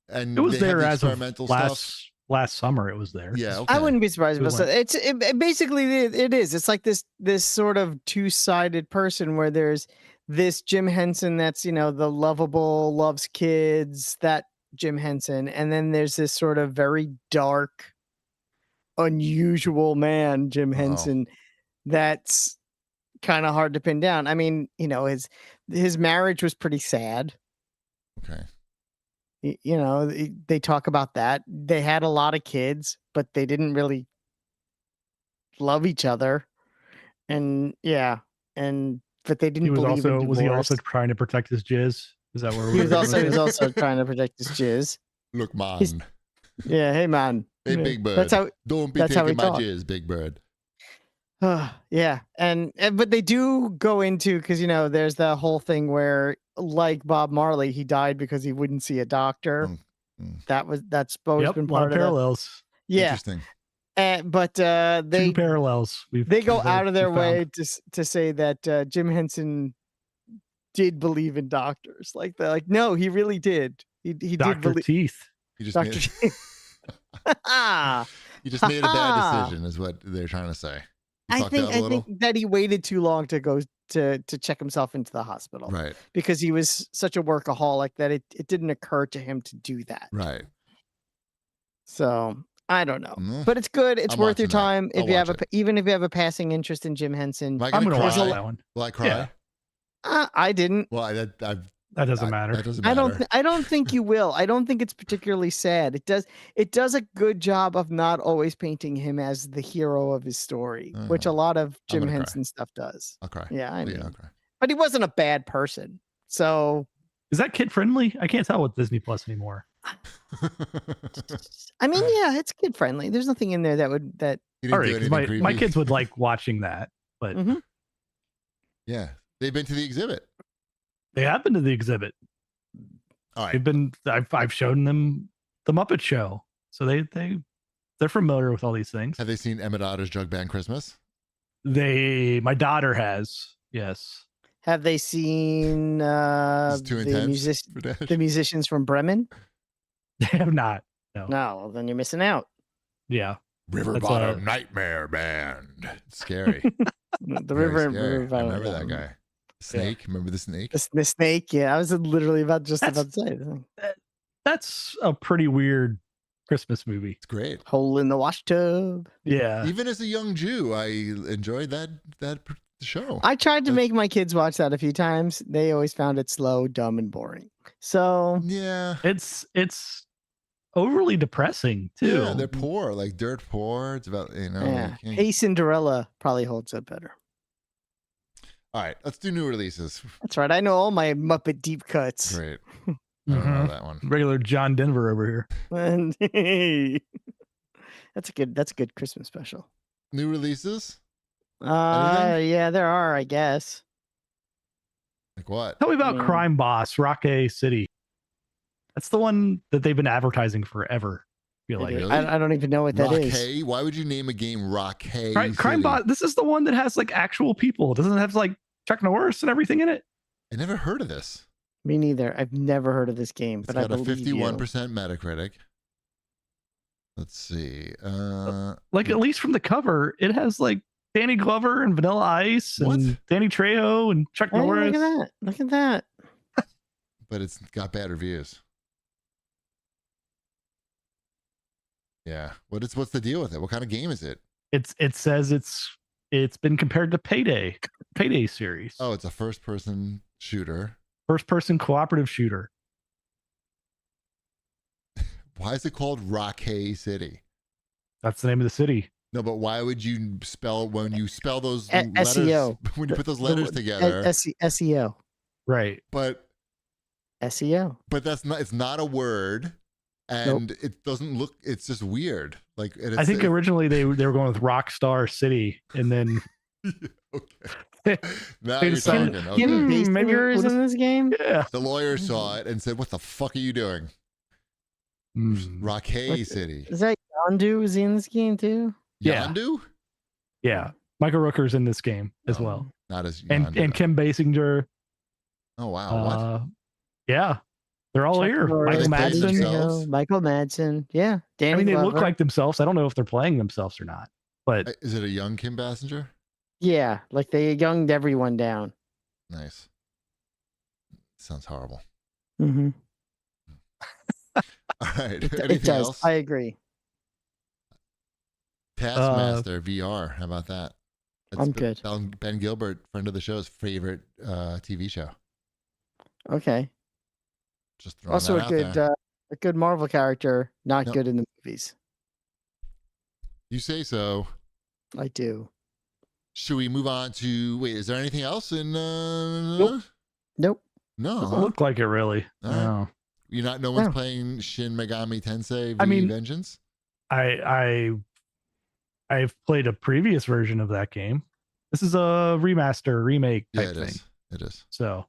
S1: and
S3: it was there as
S1: experimental stuff.
S3: Last summer it was there.
S1: Yeah. Okay.
S2: I wouldn't be surprised if it basically it is. It's like this sort of two-sided person where there's this Jim Henson that's, you know, the lovable, loves kids, that Jim Henson. And then there's this sort of very dark, unusual man, Jim Henson, that's kind of hard to pin down. I mean, you know, his marriage was pretty sad.
S1: Okay.
S2: You know, they talk about that. They had a lot of kids, but they didn't really love each other. And but they didn't believe in divorce.
S3: Was he also trying to protect his jizz? Is that where
S2: he was also trying to protect his jizz?
S1: Look, man.
S2: Hey, man.
S1: Hey, Big Bird. Don't be taking my jizz, Big Bird.
S2: Yeah, and but they do go into, because there's the whole thing where, like Bob Marley, he died because he wouldn't see a doctor. That's always been
S3: A lot
S2: part
S3: of
S2: of
S3: parallels.
S2: Yeah,
S1: Interesting.
S2: but
S3: Two
S2: they
S3: parallels.
S2: go out of their way to say that Jim Henson did believe in doctors. Like they're like, no, he really did. He did
S3: Dr.
S2: believe.
S3: Teeth.
S1: He just
S2: Dr.
S1: he just made a bad decision, is what they're trying to say. You
S2: I
S1: fucked up a little?
S2: think that he waited too long to go to check himself into the hospital.
S1: Right.
S2: Because he was such a workaholic that it didn't occur to him to do that.
S1: Right.
S2: So I don't know, but it's good. It's
S1: I'm
S2: worth your
S1: watching that.
S2: time if
S1: I'll
S2: you have
S1: watch it.
S2: even if you have a passing interest in Jim Henson.
S1: Am I
S3: I'm
S1: gonna
S3: going to
S1: cry?
S3: watch that one.
S1: Will I cry?
S3: Yeah.
S2: I didn't.
S1: Well,
S3: That doesn't matter.
S1: That doesn't matter.
S2: I don't think you will. I don't think it's particularly sad. It does a good job of not always painting him as the hero of his story, which a lot of Jim Henson stuff does.
S1: I'll cry.
S2: Yeah, I mean,
S1: I'll cry.
S2: but he wasn't a bad person. So
S3: is that kid friendly? I can't tell with Disney Plus anymore.
S2: I mean, yeah, it's kid friendly. There's nothing in there that
S3: All right, 'cause my kids would like watching that, but
S1: yeah, they've been to the exhibit.
S3: They have been to the exhibit.
S1: All right.
S3: I've shown them the Muppet Show, so they're familiar with all these things.
S1: Have they seen Emmett Otter's Jug Band Christmas?
S3: My daughter has, yes.
S2: Have they seen the musicians from Bremen?
S3: They have not. No.
S2: No, well, then you're missing out.
S3: Yeah.
S1: River Bottom Nightmare Band. It's scary.
S2: The
S1: River
S2: Bottom.
S1: I remember that guy. Snake. Yeah. Remember the snake?
S2: The snake. Yeah, I was literally about to say.
S3: That's a pretty weird Christmas movie.
S1: It's great.
S2: Hole in the wash tub.
S3: Yeah.
S1: Even as a young Jew, I enjoyed that show.
S2: I tried to make my kids watch that a few times. They always found it slow, dumb, and boring. So
S1: yeah,
S3: it's overly depressing too.
S1: Yeah, they're poor, like dirt poor. It's about
S2: Yeah. Hey Cinderella probably holds up better.
S1: All right, let's do new releases.
S2: That's right. I know all my Muppet deep cuts.
S1: Great. I don't know that one.
S3: Regular John Denver over here.
S2: And that's a good Christmas special.
S1: New releases?
S2: Yeah, there are, I guess.
S1: Like what?
S3: Tell me about Crime Boss, Rockay City. That's the one that they've been advertising forever. I feel like.
S1: Really?
S2: I don't even know what that is.
S1: Why would you name a game Rockay?
S3: Crime Boss. This is the one that has like actual people. It doesn't have like Chuck Norris and everything in it.
S1: I never heard of this.
S2: Me neither. I've never heard of this game, but
S1: it's got
S2: a
S1: 51% Metacritic. Let's see.
S3: Like at least from the cover, it has like Danny Glover and Vanilla Ice and Danny Trejo and Chuck Norris.
S2: Look at that. Look at that.
S1: But it's got bad reviews. Yeah. What's the deal with it? What kind of game is it?
S3: It says it's been compared to Payday series.
S1: Oh, it's a first-person shooter.
S3: First-person cooperative shooter.
S1: Why is it called Rockay City?
S3: That's the name of the city.
S1: No, but why would you spell when you spell those
S2: letters?
S1: SEO. When you put those letters together?
S2: SEO.
S1: Right. But
S2: SEO.
S1: But that's not. It's not a word, and it doesn't look. It's just weird. Like
S3: I think originally they were going with Rockstar City, and then
S1: okay. Now you're talking. Okay.
S2: Maybe in this game.
S3: Yeah.
S1: The lawyer saw it and said, "What the fuck are you doing?" Rockay City.
S2: Is that Yondu? Is he in this game too?
S1: Yondu?
S3: Yeah. Michael Rooker's in this game as well.
S1: Not as Yondu.
S3: And Kim Basinger.
S1: Oh wow! What?
S3: Yeah, they're all here. Michael
S2: Madsen. Michael Madsen. Yeah. Danny
S3: they
S2: Glover.
S3: look like themselves. I don't know if they're playing themselves or not. But
S1: is it a young Kim Basinger?
S2: Yeah, like they younged everyone down.
S1: Nice. Sounds horrible.
S2: Mm-hmm.
S1: All right.
S2: It does. Else? I agree.
S1: Taskmaster VR. How about that?
S2: I'm good.
S1: Ben Gilbert, friend of the show's favorite TV show.
S2: Okay.
S1: Just throwing
S2: also
S1: that
S2: a good Marvel character, not good in the movies.
S1: You say so.
S2: I do.
S1: Should we move on to? Wait, is there anything else in?
S2: Nope.
S1: No.
S3: Doesn't look like it really. No.
S1: You're not. No one's playing Shin Megami Tensei V Vengeance.
S3: I I've played a previous version of that game. This is a remake type thing.
S1: It is.
S3: So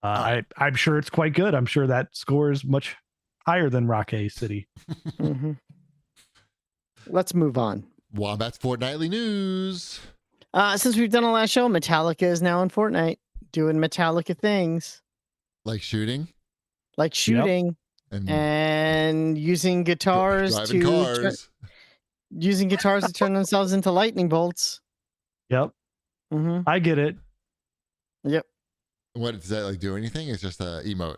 S1: right.
S3: I'm sure it's quite good. I'm sure that score is much higher than Rocket City.
S2: Mm-hmm. Let's move on.
S1: Wombat's Fortnightly news.
S2: Since we've done a last show, Metallica is now in Fortnite doing Metallica things.
S1: Like shooting?
S2: Yep. And using guitars
S1: driving cars.
S2: Using guitars to turn themselves into lightning bolts.
S3: Yep.
S2: Mm-hmm.
S3: I get it.
S2: Yep.
S1: What does that like do anything? It's just a emote.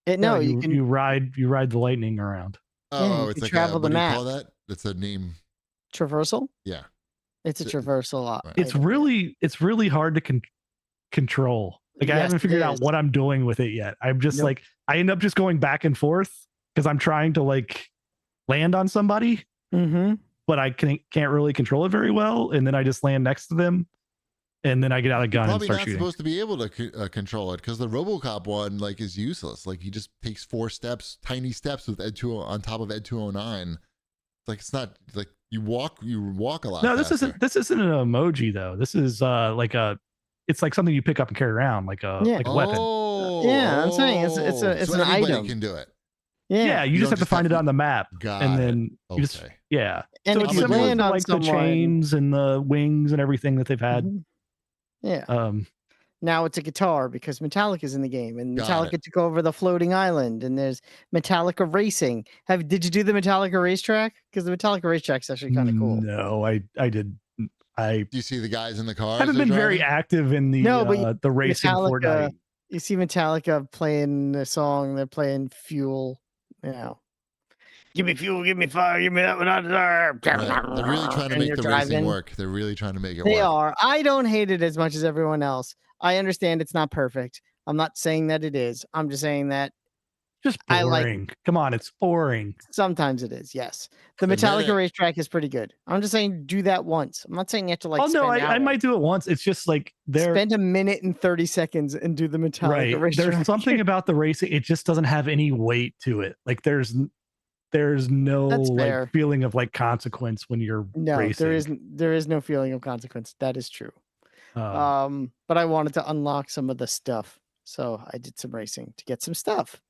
S3: You ride the lightning around.
S1: Oh, it's like
S2: travel the map.
S1: What do you call that? It's a name.
S2: Traversal?
S1: Yeah.
S2: It's a traversal.
S1: Right.
S3: It's really hard to control. Like I haven't figured out what I'm doing with it yet. I'm just like I end up just going back and forth because I'm trying to like land on somebody, but I can't really control it very well, and then I just land next to them, and then I get out a gun and start shooting.
S1: Probably not supposed to be able to control it because the RoboCop one like is useless. Like he just takes 4 steps, tiny steps with Ed 2 on top of Ed 209. Like it's not like you walk a lot.
S3: No,
S1: faster.
S3: this isn't an emoji though. This is it's like something you pick up and carry around, like a weapon.
S2: I'm saying it's
S1: so
S2: an item.
S1: Can do it.
S3: Yeah, you just have to find it on the map,
S1: and
S3: then you just
S2: And
S3: so it's similar to like the chains and the wings and everything that they've had.
S2: Yeah. Now it's a guitar because Metallica's in the game, and Metallica took over the floating island, and there's Metallica racing. Did you do the Metallica racetrack? Because the Metallica racetrack's actually kind of cool.
S3: No, I did.
S1: Do you see the guys in the cars?
S3: I haven't been very active in the racing Fortnite.
S2: You see Metallica playing the song. They're playing Fuel. Give me fuel, give me fire, give me that what I deserve.
S1: Right. They're really trying to make the racing work. They're really trying to make it work.
S2: They are. I don't hate it as much as everyone else. I understand it's not perfect. I'm not saying that it is. I'm just saying that
S3: just boring. Come on, it's boring.
S2: Sometimes it is, yes. The Metallica racetrack is pretty good. I'm just saying do that once. I'm not saying you have to like
S3: I might do it once. It's just like
S2: spend a minute and 30 seconds and do the Metallica racetrack.
S3: There's something about the racing, it just doesn't have any weight to it. Like there's no like feeling of like consequence when you're racing.
S2: There is no feeling of consequence. That is true. But I wanted to unlock some of the stuff. So I did some racing to get some stuff.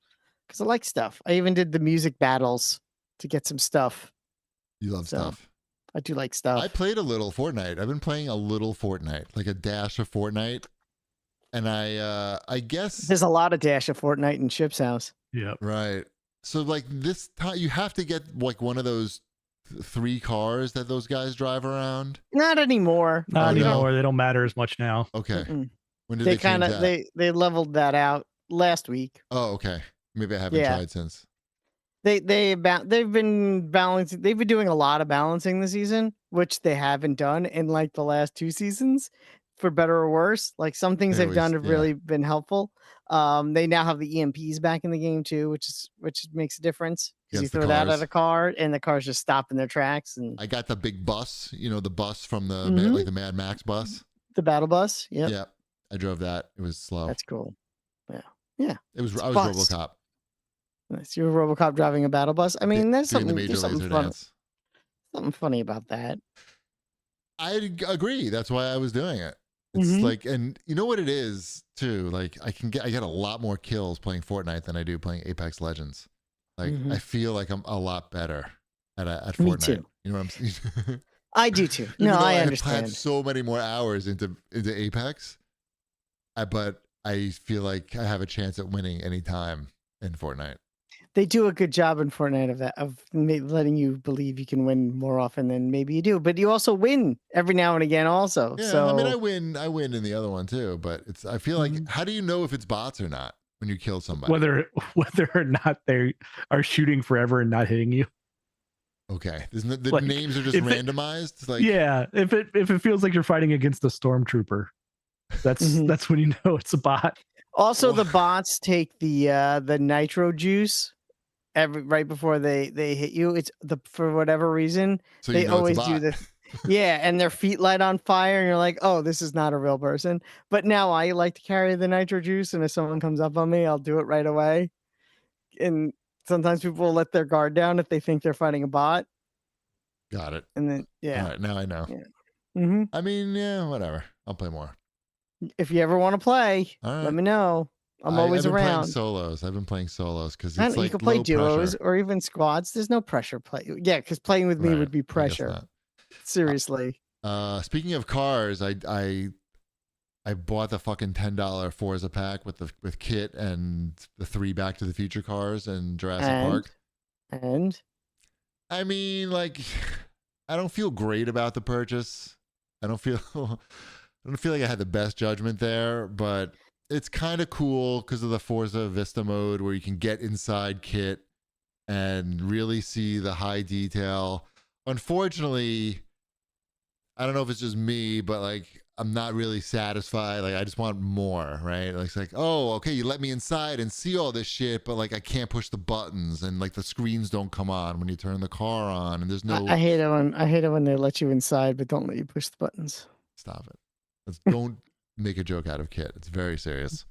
S2: Because I like stuff. I even did the music battles to get some stuff.
S1: You love stuff.
S2: I do like stuff.
S1: I played a little Fortnite. I've been playing a little Fortnite, like a dash of Fortnite. And I guess
S2: there's a lot of dash of Fortnite in Chip's house.
S3: Yeah.
S1: Right. So like this time you have to get like one of those 3 cars that those guys drive around.
S2: Not anymore.
S3: Not anymore. They don't matter as much now.
S1: Okay.
S2: When did they change that? They leveled that out last week.
S1: Oh, okay. Maybe I haven't tried since.
S2: They've been balancing. They've been doing a lot of balancing this season, which they haven't done in like the last 2 seasons, for better or worse. Like some things they've done have really been helpful. They now have the EMPs back in the game too, which makes a difference because you throw that at a car and the cars just stop in their tracks. And
S1: I got the big bus, the bus from the like the Mad Max bus,
S2: the battle bus.
S1: Yeah, I drove that. It was slow.
S2: That's cool. Yeah.
S1: I was RoboCop.
S2: Nice. You were RoboCop driving a battle bus. I mean, there's something fun. Something funny about that.
S1: I agree. That's why I was doing it. It's like, and you know what it is too. Like I get a lot more kills playing Fortnite than I do playing Apex Legends. Like I feel like I'm a lot better at Fortnite.
S2: Me too.
S1: You know what I'm saying?
S2: I do too. No, I understand.
S1: I have so many more hours into Apex, but I feel like I have a chance at winning anytime in Fortnite.
S2: They do a good job in Fortnite of letting you believe you can win more often than maybe you do, but you also win every now and again also.
S1: Yeah,
S2: so
S1: I mean, I win in the other one too, but I feel like, how do you know if it's bots or not when you kill somebody?
S3: Whether or not they are shooting forever and not hitting you.
S1: Okay, the names are just randomized.
S3: If it feels like you're fighting against a stormtrooper, that's when you know it's a bot.
S2: Also, the bots take the nitro juice right before they hit you. It's for whatever reason they always do this. Yeah, and their feet light on fire, and you're like, oh, this is not a real person. But now I like to carry the nitro juice, and if someone comes up on me, I'll do it right away. And sometimes people will let their guard down if they think they're fighting a bot.
S1: Got it.
S2: And then
S1: All right, now I know.
S2: Yeah. Mm-hmm.
S1: I mean, yeah, whatever. I'll play more.
S2: If you ever want to play,
S1: All right.
S2: let me know. I'm always
S1: I've been
S2: around.
S1: I've been playing solos because it's like
S2: you can play
S1: low
S2: duos
S1: pressure.
S2: or even squads. There's no pressure play. Yeah, because playing with me would be pressure. Seriously.
S1: Speaking of cars, I bought the fucking $10 Forza pack with Kit and the 3 Back to the Future cars and Jurassic Park.
S2: And
S1: I mean, like, I don't feel great about the purchase. I don't feel like I had the best judgment there, but it's kind of cool because of the Forza Vista mode where you can get inside Kit and really see the high detail. Unfortunately, I don't know if it's just me, but like I'm not really satisfied. Like I just want more, right? Like it's like, oh, okay, you let me inside and see all this shit, but like I can't push the buttons and like the screens don't come on when you turn the car on, and there's no.
S2: I hate it when they let you inside but don't let you push the buttons.
S1: Stop it. Don't make a joke out of Kit. It's very serious.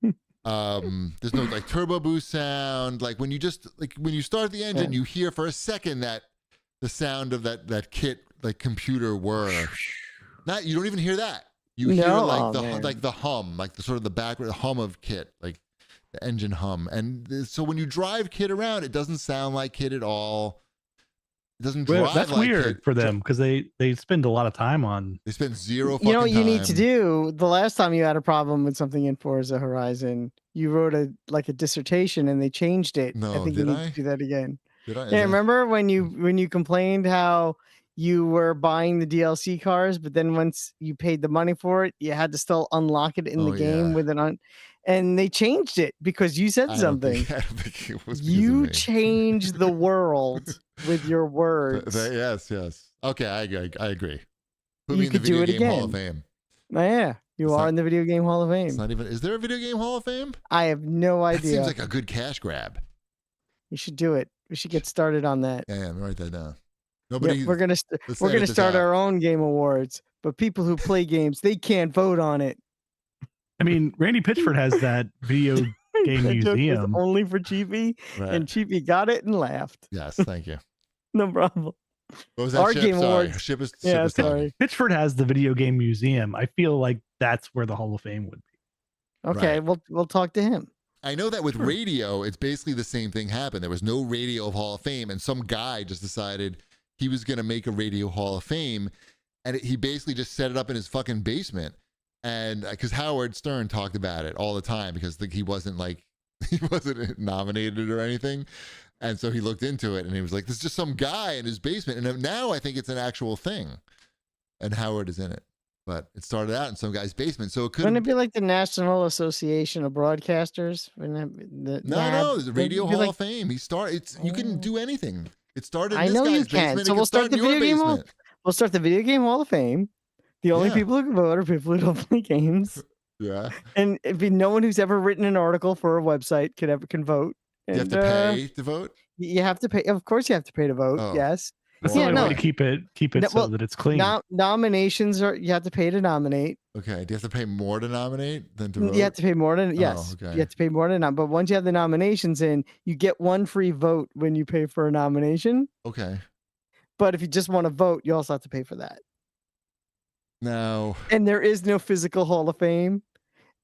S1: There's no like turbo boost sound. Like when you start the engine, you hear for a second that the sound of that Kit like computer whir. You don't even hear that. You hear like the hum, like the sort of the background hum of Kit, like the engine hum. And so when you drive Kit around, it doesn't sound like Kit at all. It doesn't drive.
S3: That's
S1: like
S3: weird
S1: Kit.
S3: for them because they spend a lot of time on.
S1: They spend zero. Fucking
S2: you know what you
S1: time.
S2: need to do? The last time you had a problem with something in Forza Horizon, you wrote a dissertation and they changed it.
S1: No,
S2: I think you need to do that again.
S1: Did I?
S2: Yeah, remember when you complained how you were buying the DLC cars, but then once you paid the money for it, you had to still unlock it in the game with and they changed it because you said something.
S1: I don't think it was
S2: you changed the world with your words.
S1: Yes. Okay, I agree. Put
S2: you
S1: me in the Video Game Hall of Fame.
S2: Oh, yeah, you are in the Video Game Hall of Fame.
S1: It's not even. Is there a Video Game Hall of Fame?
S2: I have no idea.
S1: That seems like a good cash grab.
S2: You should do it. We should get started on that.
S1: Yeah, I'm write that down.
S2: We're gonna start our own game awards, but people who play games, they can't vote on it.
S3: I mean, Randy Pitchford has that video game museum
S2: only for Cheapy, and Cheapy got it and laughed.
S1: Yes, thank you.
S2: No problem.
S1: What was that?
S2: Our
S1: Ship?
S2: game
S1: Sorry.
S2: awards.
S1: Ship is
S2: sorry.
S3: Pitchford has the video game museum. I feel like that's where the Hall of Fame would be.
S2: Okay, we'll talk to him.
S1: I know that with radio, it's basically the same thing happened. There was no Radio Hall of Fame, and some guy just decided he was going to make a Radio Hall of Fame, and he basically just set it up in his fucking basement. And because Howard Stern talked about it all the time because he wasn't nominated or anything. And so he looked into it and he was like, there's just some guy in his basement. And now I think it's an actual thing. And Howard is in it. But it started out in some guy's basement. So it could.
S2: Wouldn't it be like the National Association of Broadcasters?
S1: No, the Radio Hall of Fame. You can do anything. It started in this guy's basement.
S2: So we'll start the Video Game Hall. We'll start the Video Game Hall of Fame. The only people who can vote are people who don't play games.
S1: Yeah.
S2: And no one who's ever written an article for a website can vote. And,
S1: you have to pay to vote?
S2: You have to pay. Of course you have to pay to vote.
S1: Oh.
S2: Yes.
S3: That's the only way to keep it so that it's clean.
S2: Nominations you have to pay to nominate.
S1: Okay. Do you have to pay more to nominate than to vote?
S2: You have to pay more than yes.
S1: Okay.
S2: You have to pay more than but once you have the nominations in, you get one free vote when you pay for a nomination.
S1: Okay.
S2: But if you just want to vote, you also have to pay for that.
S1: No.
S2: And there is no physical Hall of Fame,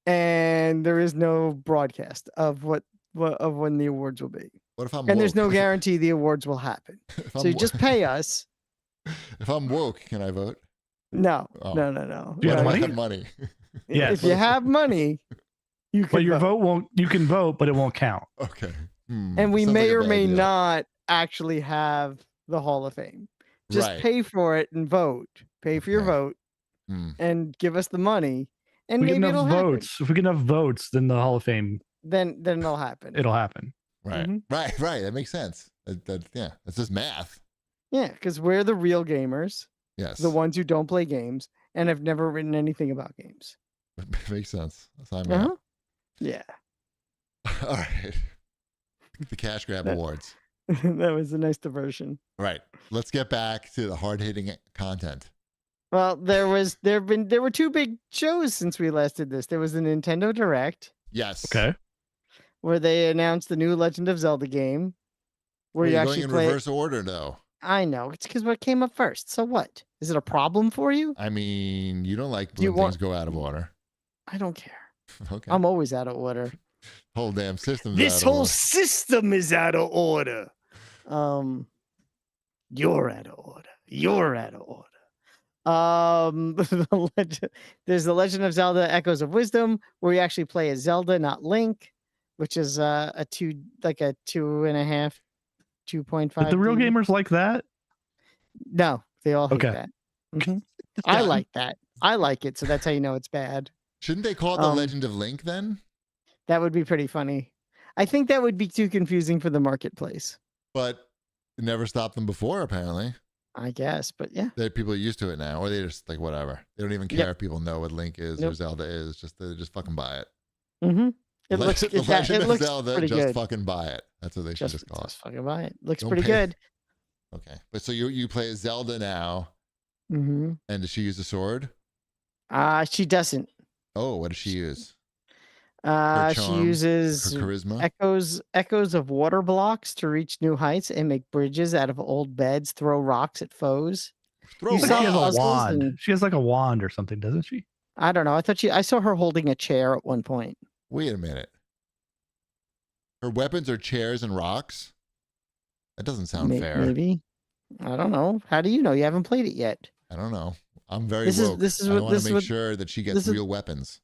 S2: and there is no broadcast of when the awards will be.
S1: What if I'm
S2: and there's no guarantee the awards will happen. So you just pay us.
S1: If I'm woke, can I vote?
S2: No.
S1: Oh.
S2: No.
S3: Do you have money?
S1: I have money.
S3: Yeah.
S2: If you have money, you can.
S3: But your vote won't. You can vote, but it won't count.
S1: Okay.
S2: And we may or may not actually have the Hall of Fame. Just pay for it and vote. Pay for your vote. And give us the money, and maybe it'll happen.
S3: If we get enough votes, then the Hall of Fame.
S2: Then it'll happen.
S3: It'll happen.
S1: Right. Mm-hmm. Right. That makes sense. Yeah. It's just math.
S2: Yeah, because we're the real gamers.
S1: Yes.
S2: The ones who don't play games and have never written anything about games.
S1: Makes sense. Sign me up.
S2: Yeah.
S1: All right. The cash grab awards.
S2: That was a nice diversion.
S1: Right. Let's get back to the hard-hitting content.
S2: Well, there were two big shows since we last did this. There was the Nintendo Direct.
S1: Yes.
S3: Okay.
S2: Where they announced the new Legend of Zelda game. Where
S1: you
S2: actually
S1: going in reverse order, though.
S2: I know. It's because what came up first. So what? Is it a problem for you?
S1: I mean, you don't like
S2: Do you
S1: when
S2: want-
S1: things go out of order.
S2: I don't care.
S1: Okay.
S2: I'm always out of order.
S1: Whole damn system's
S2: This
S1: out of
S2: whole
S1: order.
S2: system is out of order. You're out of order. You're out of order. There's the Legend of Zelda: Echoes of Wisdom, where you actually play as Zelda, not Link, which is a 2.5, 2.5.
S3: Did the real
S2: D.
S3: gamers like that?
S2: No, they all hate
S3: Okay.
S2: that. Mhm. I like that. I like it, so that's how you know it's bad.
S1: Shouldn't they call it the Legend of Link then?
S2: That would be pretty funny. I think that would be too confusing for the marketplace.
S1: But it never stopped them before, apparently.
S2: I guess, but yeah.
S1: People are used to it now, or they just like whatever. They don't even care if people know what Link is or Zelda is. They just fucking buy it.
S2: Mm-hmm.
S1: The Legend of Zelda,
S2: pretty
S1: just
S2: good.
S1: fucking buy it. That's what they should just call it.
S2: Just fucking buy it. Looks
S1: Don't
S2: pretty
S1: pay.
S2: good.
S1: Okay, but so you play as Zelda now,
S2: Mm-hmm.
S1: and does she use a sword?
S2: She doesn't.
S1: Oh, what does she use?
S2: She
S1: charm,
S2: uses
S1: her charisma.
S2: echoes of water blocks to reach new heights and make bridges out of old beds. Throw rocks at foes.
S1: Throw
S3: She
S2: saw
S3: has a
S2: puzzles
S3: wand.
S2: and-
S3: She has like a wand or something, doesn't she?
S2: I don't know. I saw her holding a chair at one point.
S1: Wait a minute. Her weapons are chairs and rocks? That doesn't sound fair.
S2: Maybe. I don't know. How do you know? You haven't played it yet.
S1: I don't know. I'm very
S2: This is-
S1: woke.
S2: this is
S1: I
S2: what-
S1: want
S2: this
S1: to
S2: is
S1: make
S2: what-
S1: sure that she gets
S2: this is-
S1: real weapons.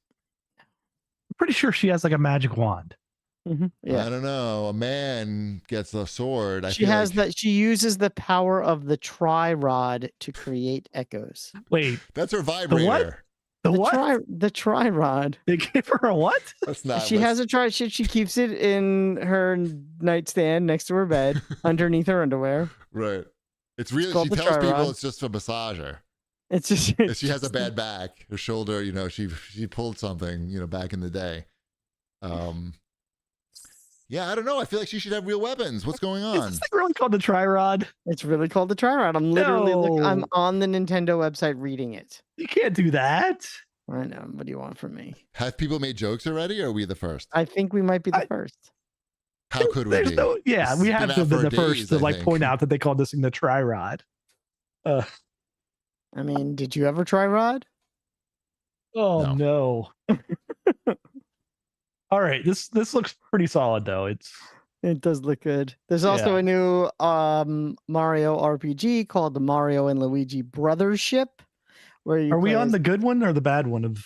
S3: I'm pretty sure she has like a magic wand.
S2: Yeah.
S1: I don't know. A man gets a sword.
S2: She has that. She uses the power of the tri-rod to create echoes.
S3: Wait,
S1: That's her vibrator.
S3: the what?
S2: The tri-rod.
S3: They gave her a what?
S1: That's not.
S2: She has a tri. She keeps it in her nightstand next to her bed, underneath her underwear.
S1: Right. It's really.
S2: called
S1: She
S2: the
S1: tells people
S2: tri-rod.
S1: it's just a massager.
S2: It's just.
S1: If she has a bad back, her shoulder. She pulled something. Back in the day. Yeah, I don't know. I feel like she should have real weapons. What's going
S3: Is
S1: on?
S3: this thing really called the Tri-Rod?
S2: It's really called the tri-rod. I'm literally. I'm
S3: No.
S2: on the Nintendo website reading it.
S3: You can't do that.
S2: I know. What do you want from me?
S1: Have people made jokes already, or are we the first?
S2: I think we might be the first.
S1: How could we
S3: There's
S1: be?
S3: no, yeah,
S1: It's
S3: we
S1: been
S3: have
S1: out
S3: to have been
S1: for
S3: the first
S1: days,
S3: to
S1: I
S3: like
S1: think.
S3: point out that they called this thing the Tri-Rod.
S2: I mean, did you ever try Rod?
S3: Oh no. All right, this looks pretty solid though.
S2: It does look good. There's also
S3: Yeah.
S2: a new Mario RPG called the Mario and Luigi Brothership. Where you
S3: Are we
S2: play
S3: on
S2: as-
S3: the good one or the bad one of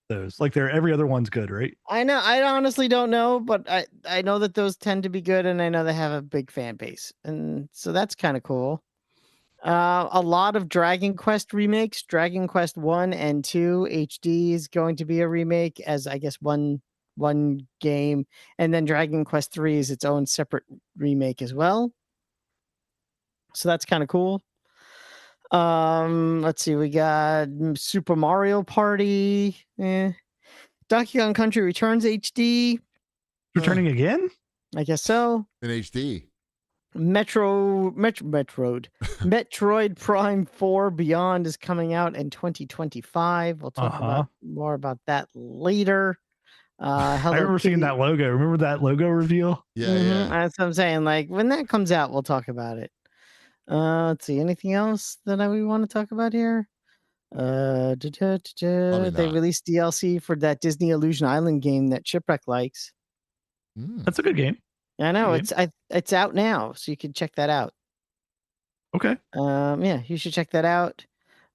S3: those? Like every other one's good, right?
S2: I know. I honestly don't know, but I know that those tend to be good, and I know they have a big fan base, and so that's kind of cool. A lot of Dragon Quest remakes. Dragon Quest 1 and 2 HD is going to be a remake as I guess one game, and then Dragon Quest 3 is its own separate remake as well. So that's kind of cool. Let's see, we got Super Mario Party, Donkey Kong Country Returns HD.
S3: Returning again?
S2: I guess so.
S1: In HD.
S2: Metroid Prime 4 Beyond is coming out in 2025. We'll talk about more about that later.
S3: I remember seeing that logo. Remember that logo reveal?
S1: Yeah, yeah.
S2: That's what I'm saying. Like when that comes out, we'll talk about it. Let's see. Anything else that we want to talk about here? They released DLC for that Disney Illusion Island game that Shipwreck likes.
S3: That's a good game.
S2: I know
S3: Good
S2: it's out now, so you can check that out.
S3: Okay.
S2: Yeah, you should check that out.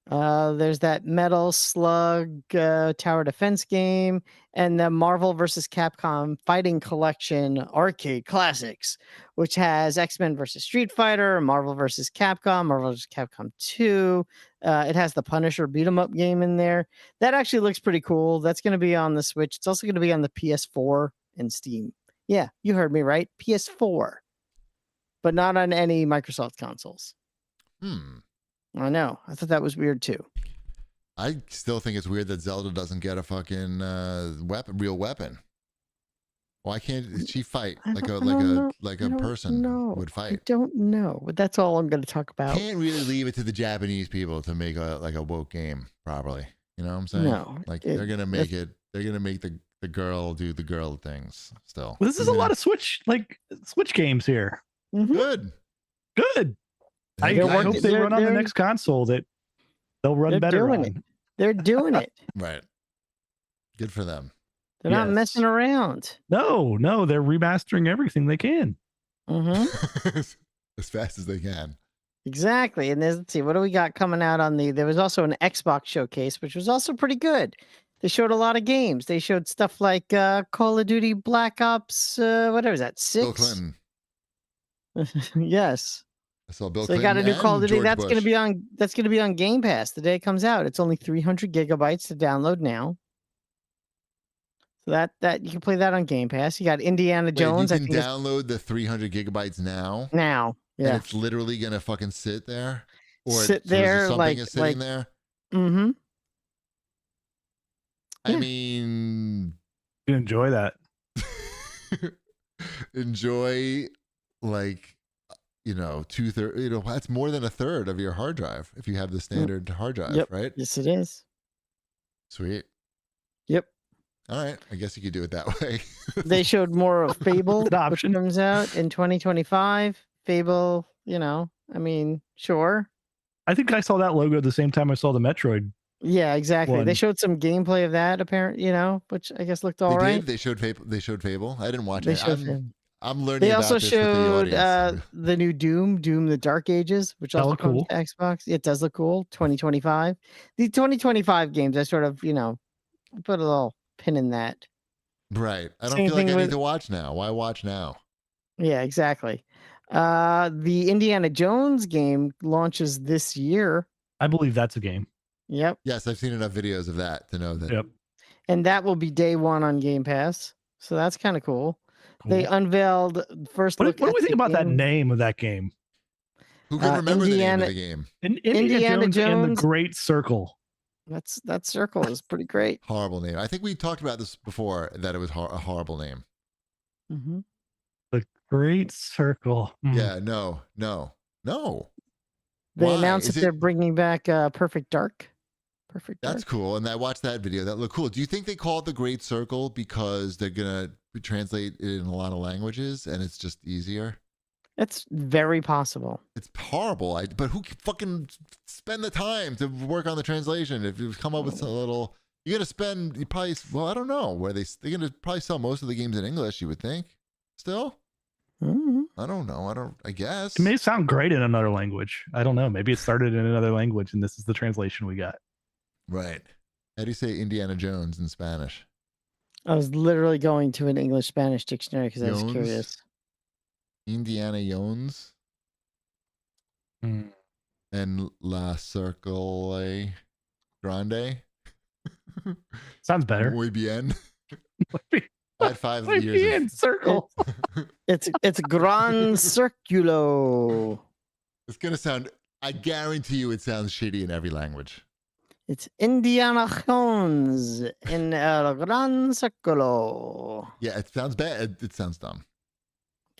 S2: There's that Metal Slug tower defense game and the Marvel vs. Capcom Fighting Collection Arcade Classics, which has X-Men vs. Street Fighter, Marvel vs. Capcom, Marvel vs. Capcom 2. It has the Punisher beat 'em up game in there. That actually looks pretty cool. That's going to be on the Switch. It's also going to be on the PS4 and Steam. Yeah, you heard me right. PS4, but not on any Microsoft consoles. I know. I thought that was weird too.
S1: I still think it's weird that Zelda doesn't get a fucking real weapon. Why can't she fight like a person would fight?
S2: I don't know, but that's all I'm going to talk about.
S1: Can't really leave it to the Japanese people to make a woke game properly. You know what I'm saying?
S2: No,
S1: they're gonna make it. They're gonna make the girl do the girl things still.
S3: Well, this is a lot of Switch games here.
S2: Mm-hmm.
S1: Good.
S3: Good. I hope they run on the next console that they'll run better on.
S2: They're doing it.
S1: Right. Good for them.
S2: They're not messing around.
S3: No, they're remastering everything they can.
S2: Mm-hmm.
S1: As fast as they can.
S2: Exactly. And let's see, what do we got coming out on there was also an Xbox showcase, which was also pretty good. They showed a lot of games. They showed stuff like Call of Duty Black Ops, whatever is that, 6?
S1: Bill Clinton.
S2: Yes.
S1: I saw Bill
S2: Clinton.
S1: They got
S2: a new Call of Duty. That's
S1: going
S2: to be on Game Pass the day it comes out. It's only 300 gigabytes to download now. So that you can play that on Game Pass. You got Indiana Jones.
S1: You can download the 300 gigabytes now.
S2: Yeah.
S1: And it's literally gonna fucking sit there, or
S2: sit there
S1: something is sitting there.
S2: Mm-hmm.
S1: I mean,
S3: you enjoy that.
S1: Enjoy, like, 2/3. That's more than a third of your hard drive if you have the standard hard drive, right?
S2: Yes, it is.
S1: Sweet.
S2: Yep.
S1: All right, I guess you could do it that way.
S2: They showed more of Fable, which comes out in 2025. Fable, sure.
S3: I think I saw that logo at the same time I saw the Metroid.
S2: Yeah, exactly.
S3: one.
S2: They showed some gameplay of that, apparently, which I guess looked all right.
S1: They showed Fable. I didn't watch it. I'm learning.
S2: They
S1: about
S2: also
S1: this showed
S2: the new Doom the Dark Ages, which also comes to Xbox. It does look cool. 2025. The 2025 games, I sort of, put a little pin in that.
S1: Right. I don't feel like I need to watch now. Why watch now?
S2: Yeah, exactly. The Indiana Jones game launches this year.
S3: I believe that's a game.
S2: Yep.
S1: Yes, I've seen enough videos of that to know that.
S3: Yep.
S2: And that will be day one on Game Pass. So that's kind of cool. They unveiled first look.
S3: What do we think about that name of that game?
S1: Who can remember the name of the game?
S3: Indiana Jones and the Great Circle.
S2: That circle is pretty great.
S1: Horrible name. I think we talked about this before, that it was a horrible name.
S2: Mm-hmm.
S3: The Great Circle.
S1: Yeah, no.
S2: They announced that they're bringing back Perfect Dark.
S1: That's cool. And I watched that video. That looked cool. Do you think they call it the Great Circle because they're going to translate it in a lot of languages and it's just easier?
S2: It's very possible.
S1: It's horrible. But who fucking spend the time to work on the translation? If you come up with a little, you're going to spend, I don't know, they're going to probably sell most of the games in English, you would think. Still?
S2: Mm-hmm.
S1: I don't know. I guess.
S3: It may sound great in another language. I don't know. Maybe it started in another language and this is the translation we got.
S1: Right. How do you say Indiana Jones in Spanish?
S2: I was literally going to an English-Spanish dictionary because I was curious.
S1: Indiana Jones. And La Circle Grande.
S3: Sounds better.
S1: Muy bien. I had 5
S3: Muy
S1: years.
S3: Bien circle.
S2: It's Gran Circulo.
S1: It's gonna sound. I guarantee you, it sounds shitty in every language.
S2: It's Indiana Jones in El Gran Circulo.
S1: Yeah, it sounds bad. It sounds dumb.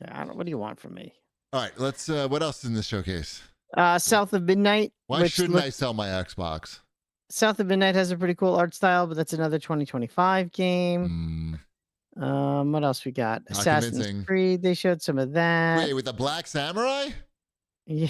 S2: Okay, what do you want from me?
S1: All right, let's. What else is in this showcase?
S2: South of Midnight.
S1: Why shouldn't I sell my Xbox?
S2: South of Midnight has a pretty cool art style, but that's another 2025 game. What else we got? Assassin's Creed. They showed some of that.
S1: Wait, with the Black Samurai?
S2: Yeah.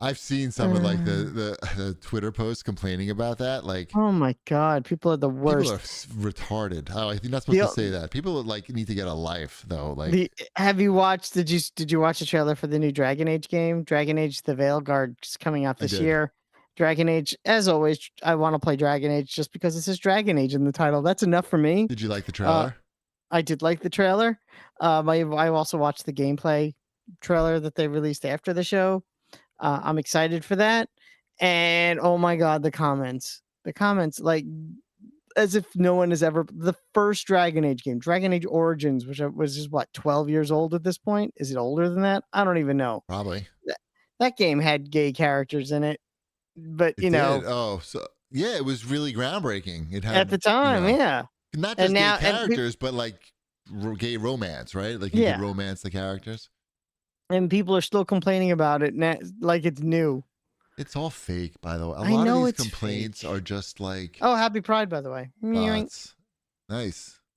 S1: I've seen some of like the Twitter posts complaining about that. Like,
S2: oh my god, people are the worst.
S1: People are retarded. Oh, you're not supposed to say that. People need to get a life though. Like,
S2: have you watched? Did you watch the trailer for the new Dragon Age game? Dragon Age: The Veilguard is coming out this year. Dragon Age, as always, I want to play Dragon Age just because it says Dragon Age in the title. That's enough for me.
S1: Did you like the trailer?
S2: I did like the trailer. I also watched the gameplay trailer that they released after the show. I'm excited for that. And oh my god, the comments, like as if no one has ever. The first Dragon Age game, Dragon Age Origins, which was just 12 years old at this point. Is it older than that? I don't even know.
S1: Probably.
S2: That game had gay characters in it, but it
S1: it was really groundbreaking. It had
S2: at the time,
S1: not just gay characters, but like gay romance, right? Like you could romance the characters. And
S2: people are still complaining about it, like it's new.
S1: It's all fake, by the way. A lot of these complaints are just like,
S2: oh, happy Pride, by the way.
S1: Nice.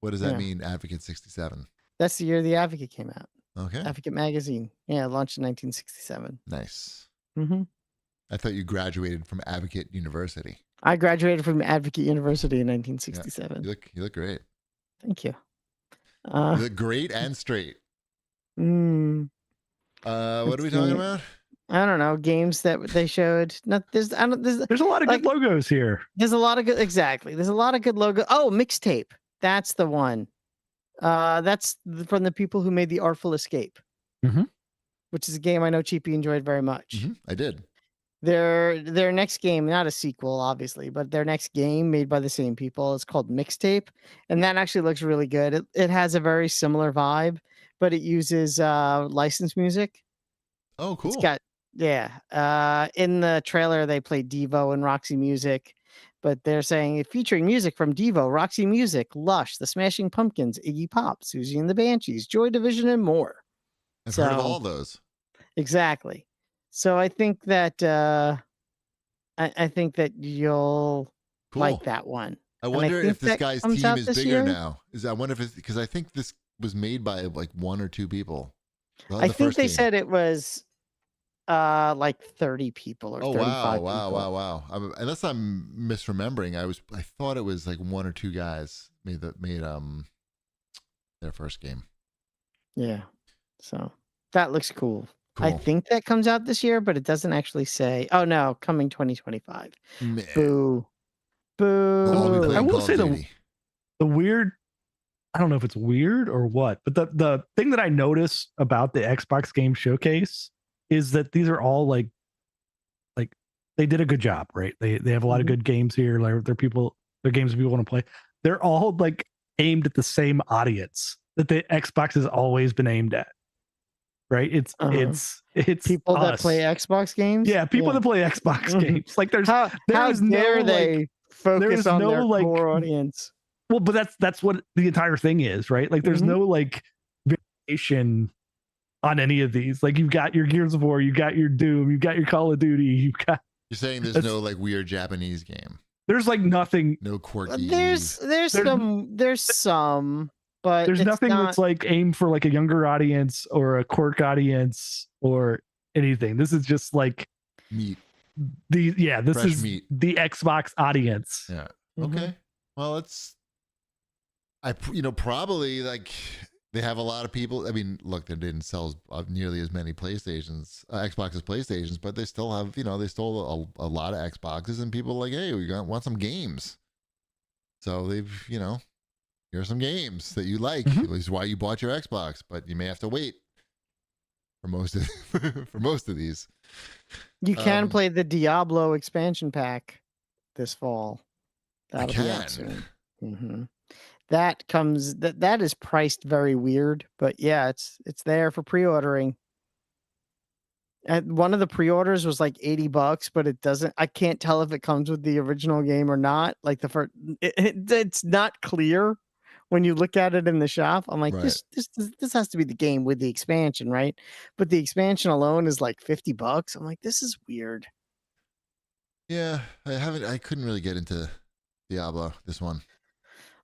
S1: What does that mean, Advocate 67?
S2: That's the year the Advocate came out.
S1: Okay.
S2: Advocate magazine. Yeah, launched in 1967.
S1: Nice.
S2: Mm-hmm.
S1: I thought you graduated from Advocate University.
S2: I graduated from Advocate University in
S1: Yeah.
S2: 1967.
S1: You look great.
S2: Thank you.
S1: You look great and straight. What are we talking about?
S2: I don't know, games that they showed. There's a
S3: lot of good logos here.
S2: There's a lot of good. Exactly. There's a lot of good logo. Oh, Mixtape. That's the one. That's from the people who made The Artful Escape, which is a game I know Cheapy enjoyed very much.
S1: I did.
S2: Their next game, not a sequel, obviously, but their next game made by the same people. It's called Mixtape, and that actually looks really good. It has a very similar vibe, but it uses licensed music.
S1: Oh, cool.
S2: It's got in the trailer they played Devo and Roxy Music, but they're saying it featuring music from Devo, Roxy Music, Lush, The Smashing Pumpkins, Iggy Pop, Susie and the Banshees, Joy Division, and more.
S1: I've heard of all those.
S2: Exactly. So I think that I think that you'll like that one.
S1: I wonder if this guy's team is bigger now. I wonder if it's because I think this was made by like 1 or 2 people.
S2: I think they said it was like 30 people or 35 people.
S1: Wow. Unless I'm misremembering, I thought it was like 1 or 2 guys made their first game.
S2: Yeah. So that looks cool. I think that comes out this year, but it doesn't actually say. Oh no, coming 2025. Man. Boo.
S3: I will say the weird, I don't know if it's weird or what, but the thing that I notice about the Xbox Game Showcase is that these are all like they did a good job, right? They have a lot of good games here. Like they're games that people want to play. They're all like aimed at the same audience that the Xbox has always been aimed at. Right? It's
S2: people
S3: us.
S2: that play Xbox games.
S3: Yeah, people that play Xbox games. Like
S2: how dare they focus on their core audience?
S3: Well, but that's what the entire thing is, right? Like there's no like variation on any of these. Like you've got your Gears of War, you got your Doom, you've got your Call of Duty, you've got.
S1: You're saying there's no like weird Japanese game.
S3: There's like nothing.
S1: No quirky.
S2: There's some. But
S3: there's nothing that's like aimed for like a younger audience or a quirk audience or anything. This is just like
S1: meat.
S3: This is meat. The Xbox audience.
S1: Yeah. Okay. Well, probably like they have a lot of people. I mean, look, they didn't sell nearly as many Xbox as PlayStations, but they still have, they stole a lot of Xboxes, and people are like, hey, we want some games. So they've, here are some games that you like. At least why you bought your Xbox, but you may have to wait for most of these.
S2: You can play the Diablo expansion pack this fall. That'll be out soon. That comes. That is priced very weird, but yeah, it's there for pre-ordering. One of the pre-orders was like $80, but it doesn't. I can't tell if it comes with the original game or not. Like the first, it's not clear. When you look at it in the shop, I'm like, this has to be the game with the expansion, right? But the expansion alone is like $50. I'm like, this is weird.
S1: Yeah, I couldn't really get into Diablo, this one.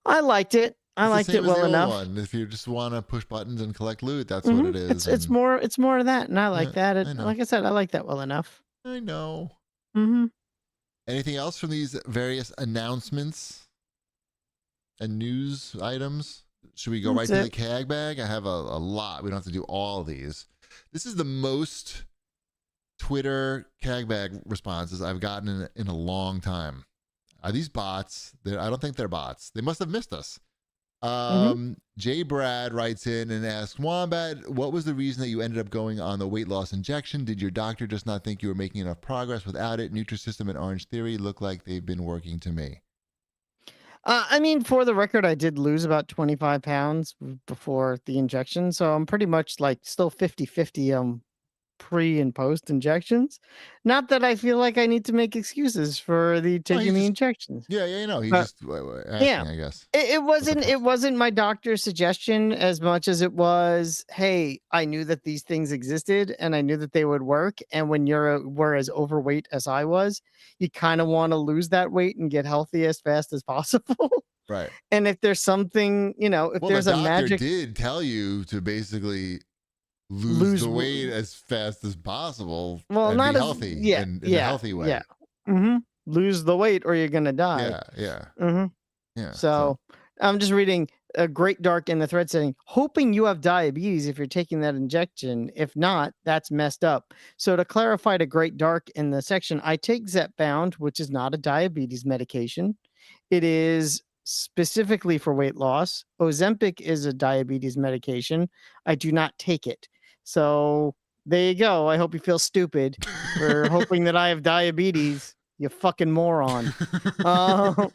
S2: I liked it. I liked it well enough.
S1: One. If you just want to push buttons and collect loot, that's what it is.
S2: It's more of that, and I like that. Like I said, I like that well enough.
S1: I know. Anything else from these various announcements and news items? Should we go right to the CAG bag? I have a lot. We don't have to do all of these. This is the most Twitter CAG bag responses I've gotten in a long time. Are these bots? I don't think they're bots. They must have missed us. Jay Brad writes in and asks, Wombat, what was the reason that you ended up going on the weight loss injection? Did your doctor just not think you were making enough progress without it? Nutrisystem and Orange Theory look like they've been working to me.
S2: I mean, for the record, I did lose about 25 pounds before the injection. So I'm pretty much like still 50-50 pre and post injections. Not that I feel like I need to make excuses for taking the injections.
S1: Yeah, he's just asking, I guess.
S2: It wasn't my doctor's suggestion as much as it was, hey, I knew that these things existed and I knew that they would work. And when were as overweight as I was, you kind of want to lose that weight and get healthy as fast as possible.
S1: Right.
S2: And if there's something, if there's a magic,
S1: did tell you to basically lose the weight as fast as possible.
S2: Well,
S1: and
S2: not
S1: be
S2: as
S1: healthy in a healthy way.
S2: Yeah. Lose the weight or you're gonna die.
S1: Yeah.
S2: So I'm just reading a Great Dark in the thread saying, hoping you have diabetes if you're taking that injection. If not, that's messed up. So to clarify to Great Dark in the section, I take Zepbound, which is not a diabetes medication. It is specifically for weight loss. Ozempic is a diabetes medication. I do not take it. So there you go. I hope you feel stupid for hoping that I have diabetes. You fucking moron. Kind of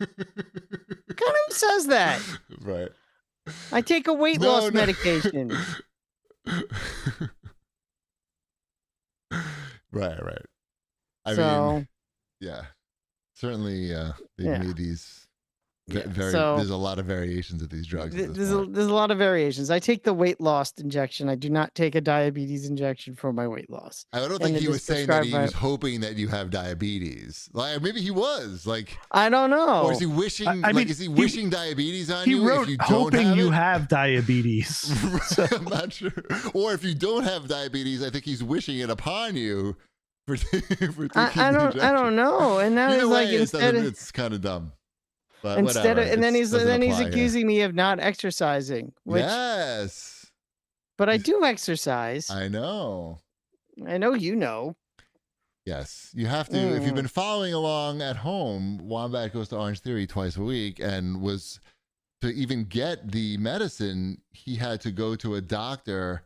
S2: who says that?
S1: Right.
S2: I take a weight loss medication.
S1: Right. I mean, yeah. Certainly, they've made these there's a lot of variations of these drugs.
S2: There's a lot of variations. I take the weight loss injection. I do not take a diabetes injection for my weight loss.
S1: I don't think he was saying that he was hoping that you have diabetes. Like maybe he was. Like
S2: I don't know.
S1: Or is he wishing? Is he wishing diabetes on you?
S3: He wrote
S1: if you
S3: hoping you have diabetes.
S1: So. I'm not sure. Or if you don't have diabetes, I think he's wishing it upon you. For
S2: I don't know. And that is like
S1: it's kind of dumb. But
S2: instead of, and then he's accusing me of not exercising. Which,
S1: yes.
S2: But I do exercise.
S1: I know.
S2: You know.
S1: Yes, you have to. If you've been following along at home, Wombat Goes to Orange Theory twice a week, and was to even get the medicine, he had to go to a doctor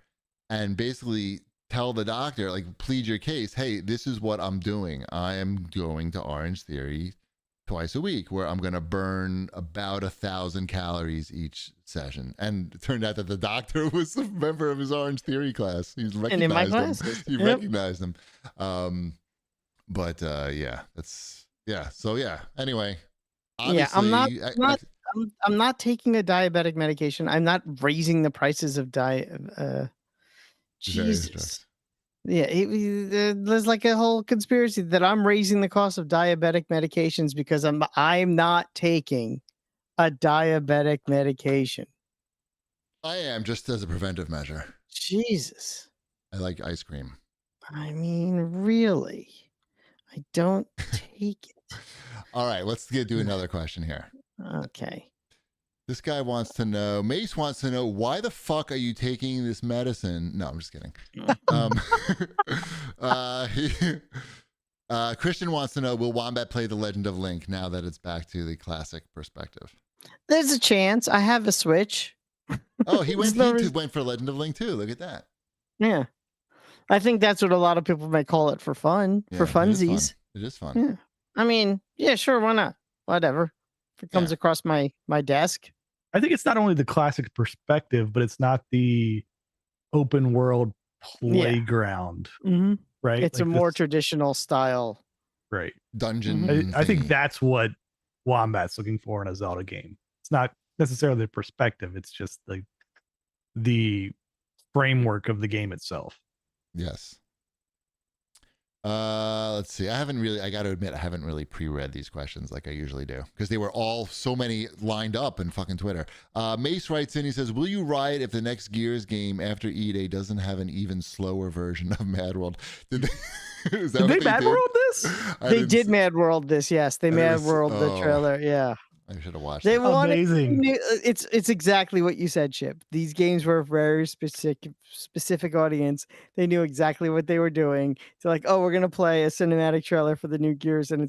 S1: and basically tell the doctor, like, plead your case. Hey, this is what I'm doing. I am going to Orange Theory twice a week, where I'm going to burn about 1,000 calories each session. And it turned out that the doctor was a member of his Orange Theory class. He recognized
S2: and in my
S1: him.
S2: classes.
S1: He recognized him. Anyway, obviously,
S2: I'm not taking a diabetic medication. I'm not raising the prices of Jesus. Yeah, there's like a whole conspiracy that I'm raising the cost of diabetic medications because I'm not taking a diabetic medication.
S1: I am, just as a preventive measure.
S2: Jesus.
S1: I like ice cream.
S2: I mean, really? I don't take it.
S1: All right, let's do another question here.
S2: Okay.
S1: This guy wants to know, Mace wants to know, why the fuck are you taking this medicine? No, I'm just kidding. Christian wants to know, will Wombat play The Legend of Link now that it's back to the classic perspective?
S2: There's a chance. I have a Switch.
S1: Oh, he went for Legend of Link too. Look at that.
S2: Yeah. I think that's what a lot of people may call it for fun, for funsies.
S1: It is fun.
S2: Yeah. I mean, yeah, sure, why not? Whatever. If it comes across my desk.
S3: I think it's not only the classic perspective, but it's not the open world playground, right?
S2: It's like a more traditional style,
S3: right?
S1: Dungeon.
S3: I think that's what Wombat's looking for in a Zelda game. It's not necessarily the perspective; it's just the framework of the game itself.
S1: Yes. Let's see. I got to admit, I haven't really pre-read these questions like I usually do because they were all so many lined up in fucking Twitter. Mace writes in, he says, will you riot if the next Gears game after E-Day doesn't have an even slower version of Mad World? Did they
S3: Mad World this?
S2: They did Mad World this, yes. They Mad World the trailer, yeah.
S1: I should have watched
S2: it.
S3: Amazing.
S2: It's exactly what you said, Chip. These games were a very specific audience. They knew exactly what they were doing. They're like, oh, we're gonna play a cinematic trailer for the new Gears, and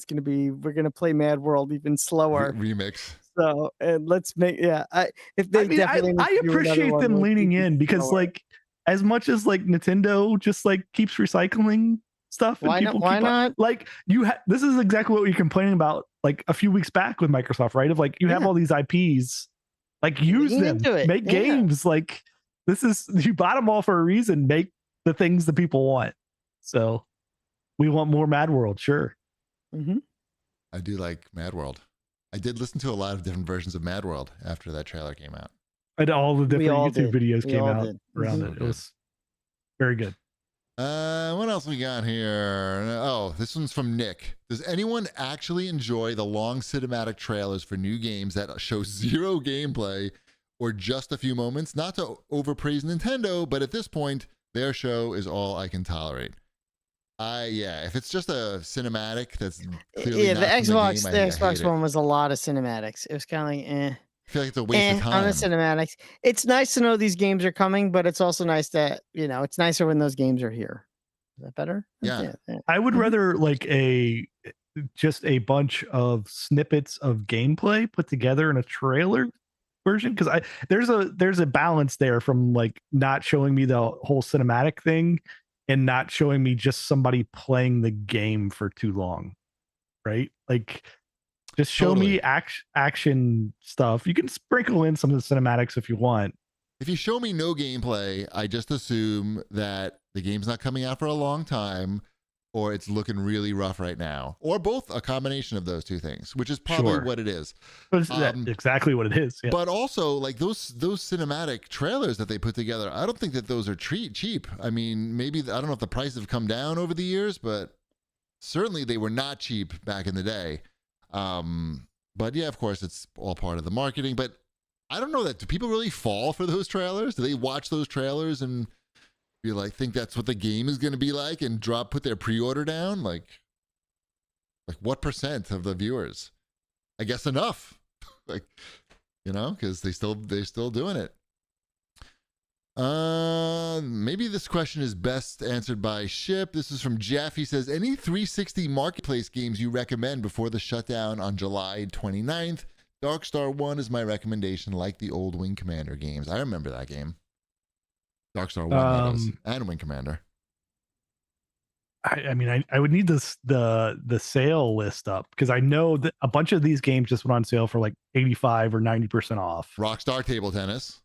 S2: we're gonna play Mad World even slower.
S1: Remix.
S2: So and let's make
S3: I appreciate them leaning in because like as much as like Nintendo just like keeps recycling stuff and
S2: why not?
S3: Like this is exactly what we were complaining about like a few weeks back with Microsoft, right? Of like you have all these IPs, like use them, make games. Like you bought them all for a reason. Make the things that people want. So we want more Mad World, sure.
S1: I do like Mad World. I did listen to a lot of different versions of Mad World after that trailer came out.
S3: And all the different YouTube videos came out around it. It was very good.
S1: What else we got here? Oh, this one's from Nick. Does anyone actually enjoy the long cinematic trailers for new games that show zero gameplay or just a few moments? Not to overpraise Nintendo, but at this point, Their show is all I can tolerate. If it's just a cinematic that's clearly not
S2: the
S1: from
S2: Xbox,
S1: the
S2: the
S1: game, I
S2: Xbox
S1: hate it.
S2: One was a lot of cinematics. It was kind of like,
S1: I feel like it's a waste of
S2: on the
S1: time.
S2: cinematics. It's nice to know these games are coming, but it's also nice that it's nicer when those games are here. Is that better?
S1: Yeah.
S3: I would rather like just a bunch of snippets of gameplay put together in a trailer version, because there's a balance there from like not showing me the whole cinematic thing and not showing me just somebody playing the game for too long, right? Like just show me action stuff. You can sprinkle in some of the cinematics if you want.
S1: If you show me no gameplay, I just assume that the game's not coming out for a long time, or it's looking really rough right now, or both, a combination of those two things, which is probably what it is.
S3: Exactly what it is. Yeah.
S1: But also, like those cinematic trailers that they put together, I don't think that those are cheap. I mean, maybe, I don't know if the prices have come down over the years, but certainly they were not cheap back in the day. But yeah, of course, it's all part of the marketing. But I don't know do people really fall for those trailers? Do they watch those trailers and be like, think that's what the game is going to be like and put their pre-order down? Like what % of the viewers? I guess enough. Like, because they're still doing it. Maybe this question is best answered by Ship. This is from Jeff. He says, any 360 marketplace games you recommend before the shutdown on July 29th? Darkstar 1 is my recommendation, like the old Wing Commander games. I remember that game. Darkstar 1 and Wing Commander.
S3: I mean, I would need the sale list up, because I know that a bunch of these games just went on sale for like 85 or 90% off.
S1: Rockstar Table Tennis.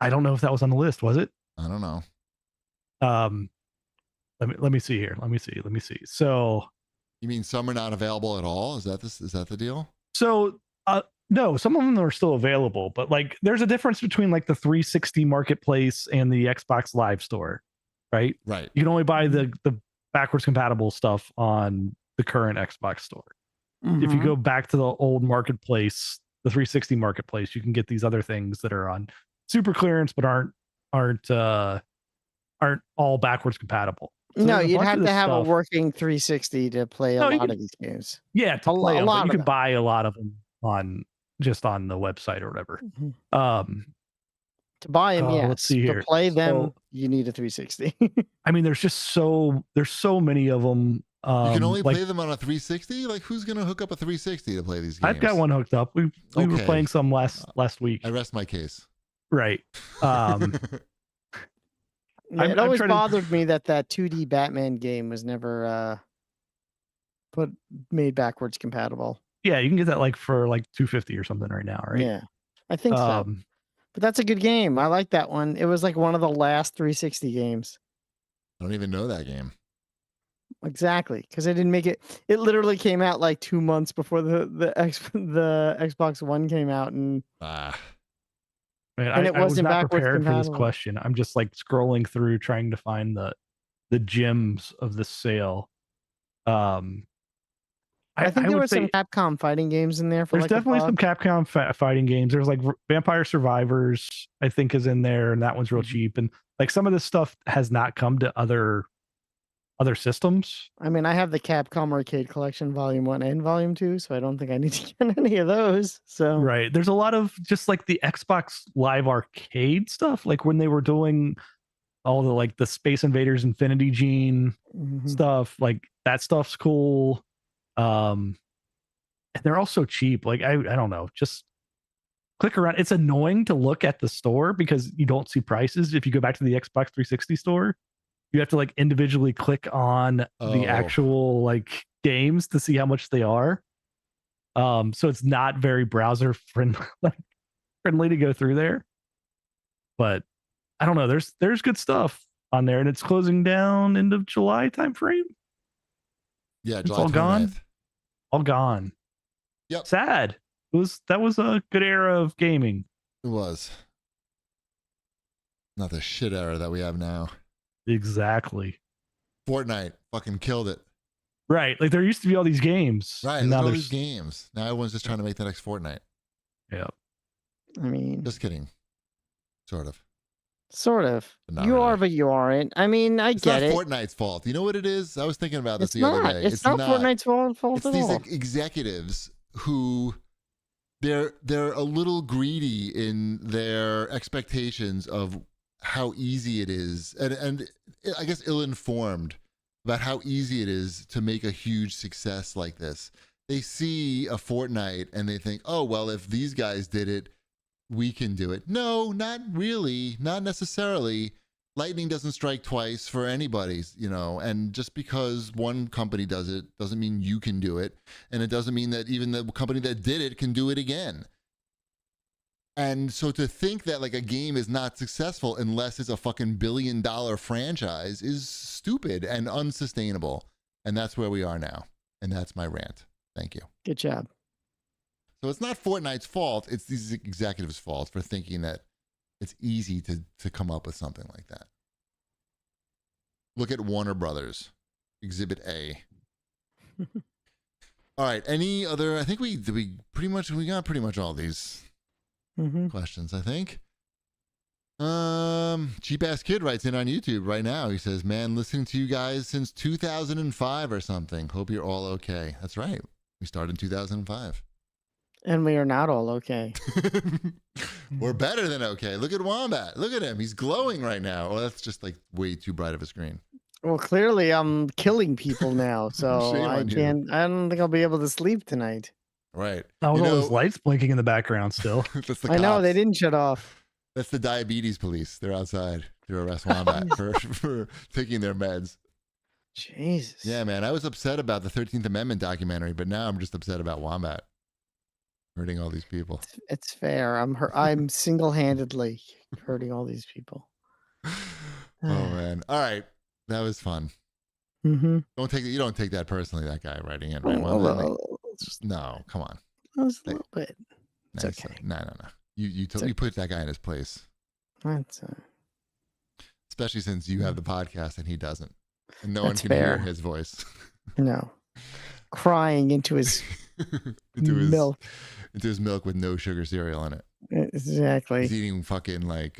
S3: I don't know if that was on the list. Was it?
S1: I don't know.
S3: Let me see here. Let me see. So,
S1: you mean some are not available at all? Is that the deal?
S3: So, no, some of them are still available, but like there's a difference between like the 360 marketplace and the Xbox Live Store, right?
S1: Right.
S3: You can only buy the backwards compatible stuff on the current Xbox Store. Mm-hmm. If you go back to the old marketplace, the 360 marketplace, you can get these other things that are on super clearance but aren't all backwards compatible.
S2: So no, you'd have to have a working 360 to play a lot of these games.
S3: Yeah, to play them, but you can buy a lot of them on the website or whatever.
S2: Mm-hmm. To buy them, yes.
S3: Let's see here.
S2: To play them, you need a 360.
S3: I mean, there's so many of them.
S1: You can only play them on a 360. Like, who's gonna hook up a 360 to play these games?
S3: I've got one hooked up. We were playing some last week.
S1: I rest my case.
S3: Right.
S2: It always bothered me that 2D Batman game was never made backwards compatible.
S3: Yeah, you can get that like for like $250 or something right now, right?
S2: Yeah, I think so. But that's a good game. I like that one. It was like one of the last 360 games.
S1: I don't even know that game.
S2: Exactly, because I didn't make it. It literally came out like 2 months before the Xbox One came out, and
S3: Man,
S2: it wasn't
S3: not
S2: backwards
S3: prepared
S2: compatible.
S3: for this question. I'm just like scrolling through trying to find the gems of the sale.
S2: I think there were some Capcom fighting games in there.
S3: There's definitely some Capcom fighting games. There's like Vampire Survivors, I think, is in there, and that one's real cheap. And like some of this stuff has not come to other systems.
S2: I mean, I have the Capcom Arcade Collection Volume 1 and Volume 2, so I don't think I need to get any of those. So
S3: right, there's a lot of just like the Xbox Live Arcade stuff, like when they were doing all the like the Space Invaders Infinity Gene stuff. Like that stuff's cool. And they're also cheap. Like I don't know, just click around. It's annoying to look at the store because you don't see prices. If you go back to the Xbox 360 store, you have to like individually click on the actual like games to see how much they are. So it's not very browser friendly to go through there. But I don't know. There's good stuff on there, and it's closing down end of July timeframe.
S1: Yeah,
S3: it's
S1: July
S3: all
S1: 29th.
S3: gone. All gone.
S1: Yep.
S3: Sad. That was a good era of gaming.
S1: It was. Not the shit era that we have now.
S3: Exactly.
S1: Fortnite fucking killed it.
S3: Right. Like there used to be all these games.
S1: Right. Now there's games. Now everyone's just trying to make the next Fortnite.
S3: Yeah.
S2: I mean,
S1: just kidding. Sort of.
S2: Sort of.
S1: Not
S2: You
S1: really.
S2: are, but you aren't. I mean, I
S1: It's
S2: get
S1: not
S2: it.
S1: Fortnite's fault. You know what it is? I was thinking about this
S2: It's
S1: the other
S2: not.
S1: day.
S2: It's not Fortnite's fault
S1: It's
S2: at
S1: these
S2: all.
S1: executives who they're a little greedy in their expectations of how easy it is, and I guess ill-informed about how easy it is to make a huge success like this. They see a Fortnite and they think, oh, well, if these guys did it, we can do it. No, not really, not necessarily. Lightning doesn't strike twice for anybody, you know, and just because one company does it doesn't mean you can do it. And it doesn't mean that even the company that did it can do it again. And so to think that like a game is not successful unless it's a fucking $1 billion franchise is stupid and unsustainable. And that's where we are now. And that's my rant. Thank you.
S2: Good job.
S1: So it's not Fortnite's fault. It's these executives' fault for thinking that it's easy to come up with something like that. Look at Warner Brothers, Exhibit A. All right. Any other? I think we got pretty much all these questions. I think. Cheap ass kid writes in on YouTube right now. He says, "Man, listening to you guys since 2005 or something. Hope you're all okay." That's right. We started in 2005.
S2: And we are not all okay.
S1: We're better than okay. Look at Wombat. Look at him. He's glowing right now. Oh, that's just like way too bright of a screen.
S2: Well, clearly I'm killing people now, so
S1: Shame
S2: I
S1: on you.
S2: can't. I don't think I'll be able to sleep tonight.
S1: Right.
S3: Now with all those lights blinking in the background still.
S1: That's the
S2: I know
S1: cops.
S2: they didn't shut off.
S1: That's the diabetes police. They're outside to arrest Wombat for taking their meds.
S2: Jesus.
S1: Yeah, man. I was upset about the 13th Amendment documentary, but now I'm just upset about Wombat hurting all these people.
S2: It's fair. I'm single-handedly hurting all these people.
S1: Oh man. All right. That was fun.
S2: Mm-hmm.
S1: You don't take that personally, that guy writing in, right? No, come on.
S2: That was a little bit. It's
S1: Nice.
S2: okay.
S1: No. You put that guy in his place.
S2: That's
S1: Especially since you have the podcast and he doesn't. And no one
S2: That's
S1: can
S2: fair.
S1: hear his voice.
S2: no. Crying into his milk.
S1: Into his milk with no sugar cereal in it.
S2: Exactly.
S1: He's eating fucking like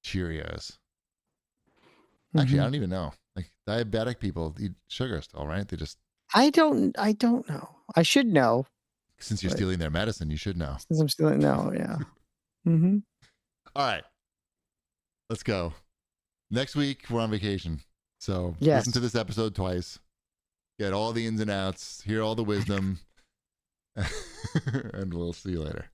S1: Cheerios. Actually, I don't even know. Like diabetic people eat sugar still, right? They just
S2: I don't know. I should know.
S1: Since you're stealing their medicine, you should know.
S2: Since I'm stealing, no, yeah. Mm-hmm.
S1: All right. Let's go. Next week, we're on vacation. So
S2: Yes.
S1: listen to this episode twice. Get all the ins and outs. Hear all the wisdom. And we'll see you later.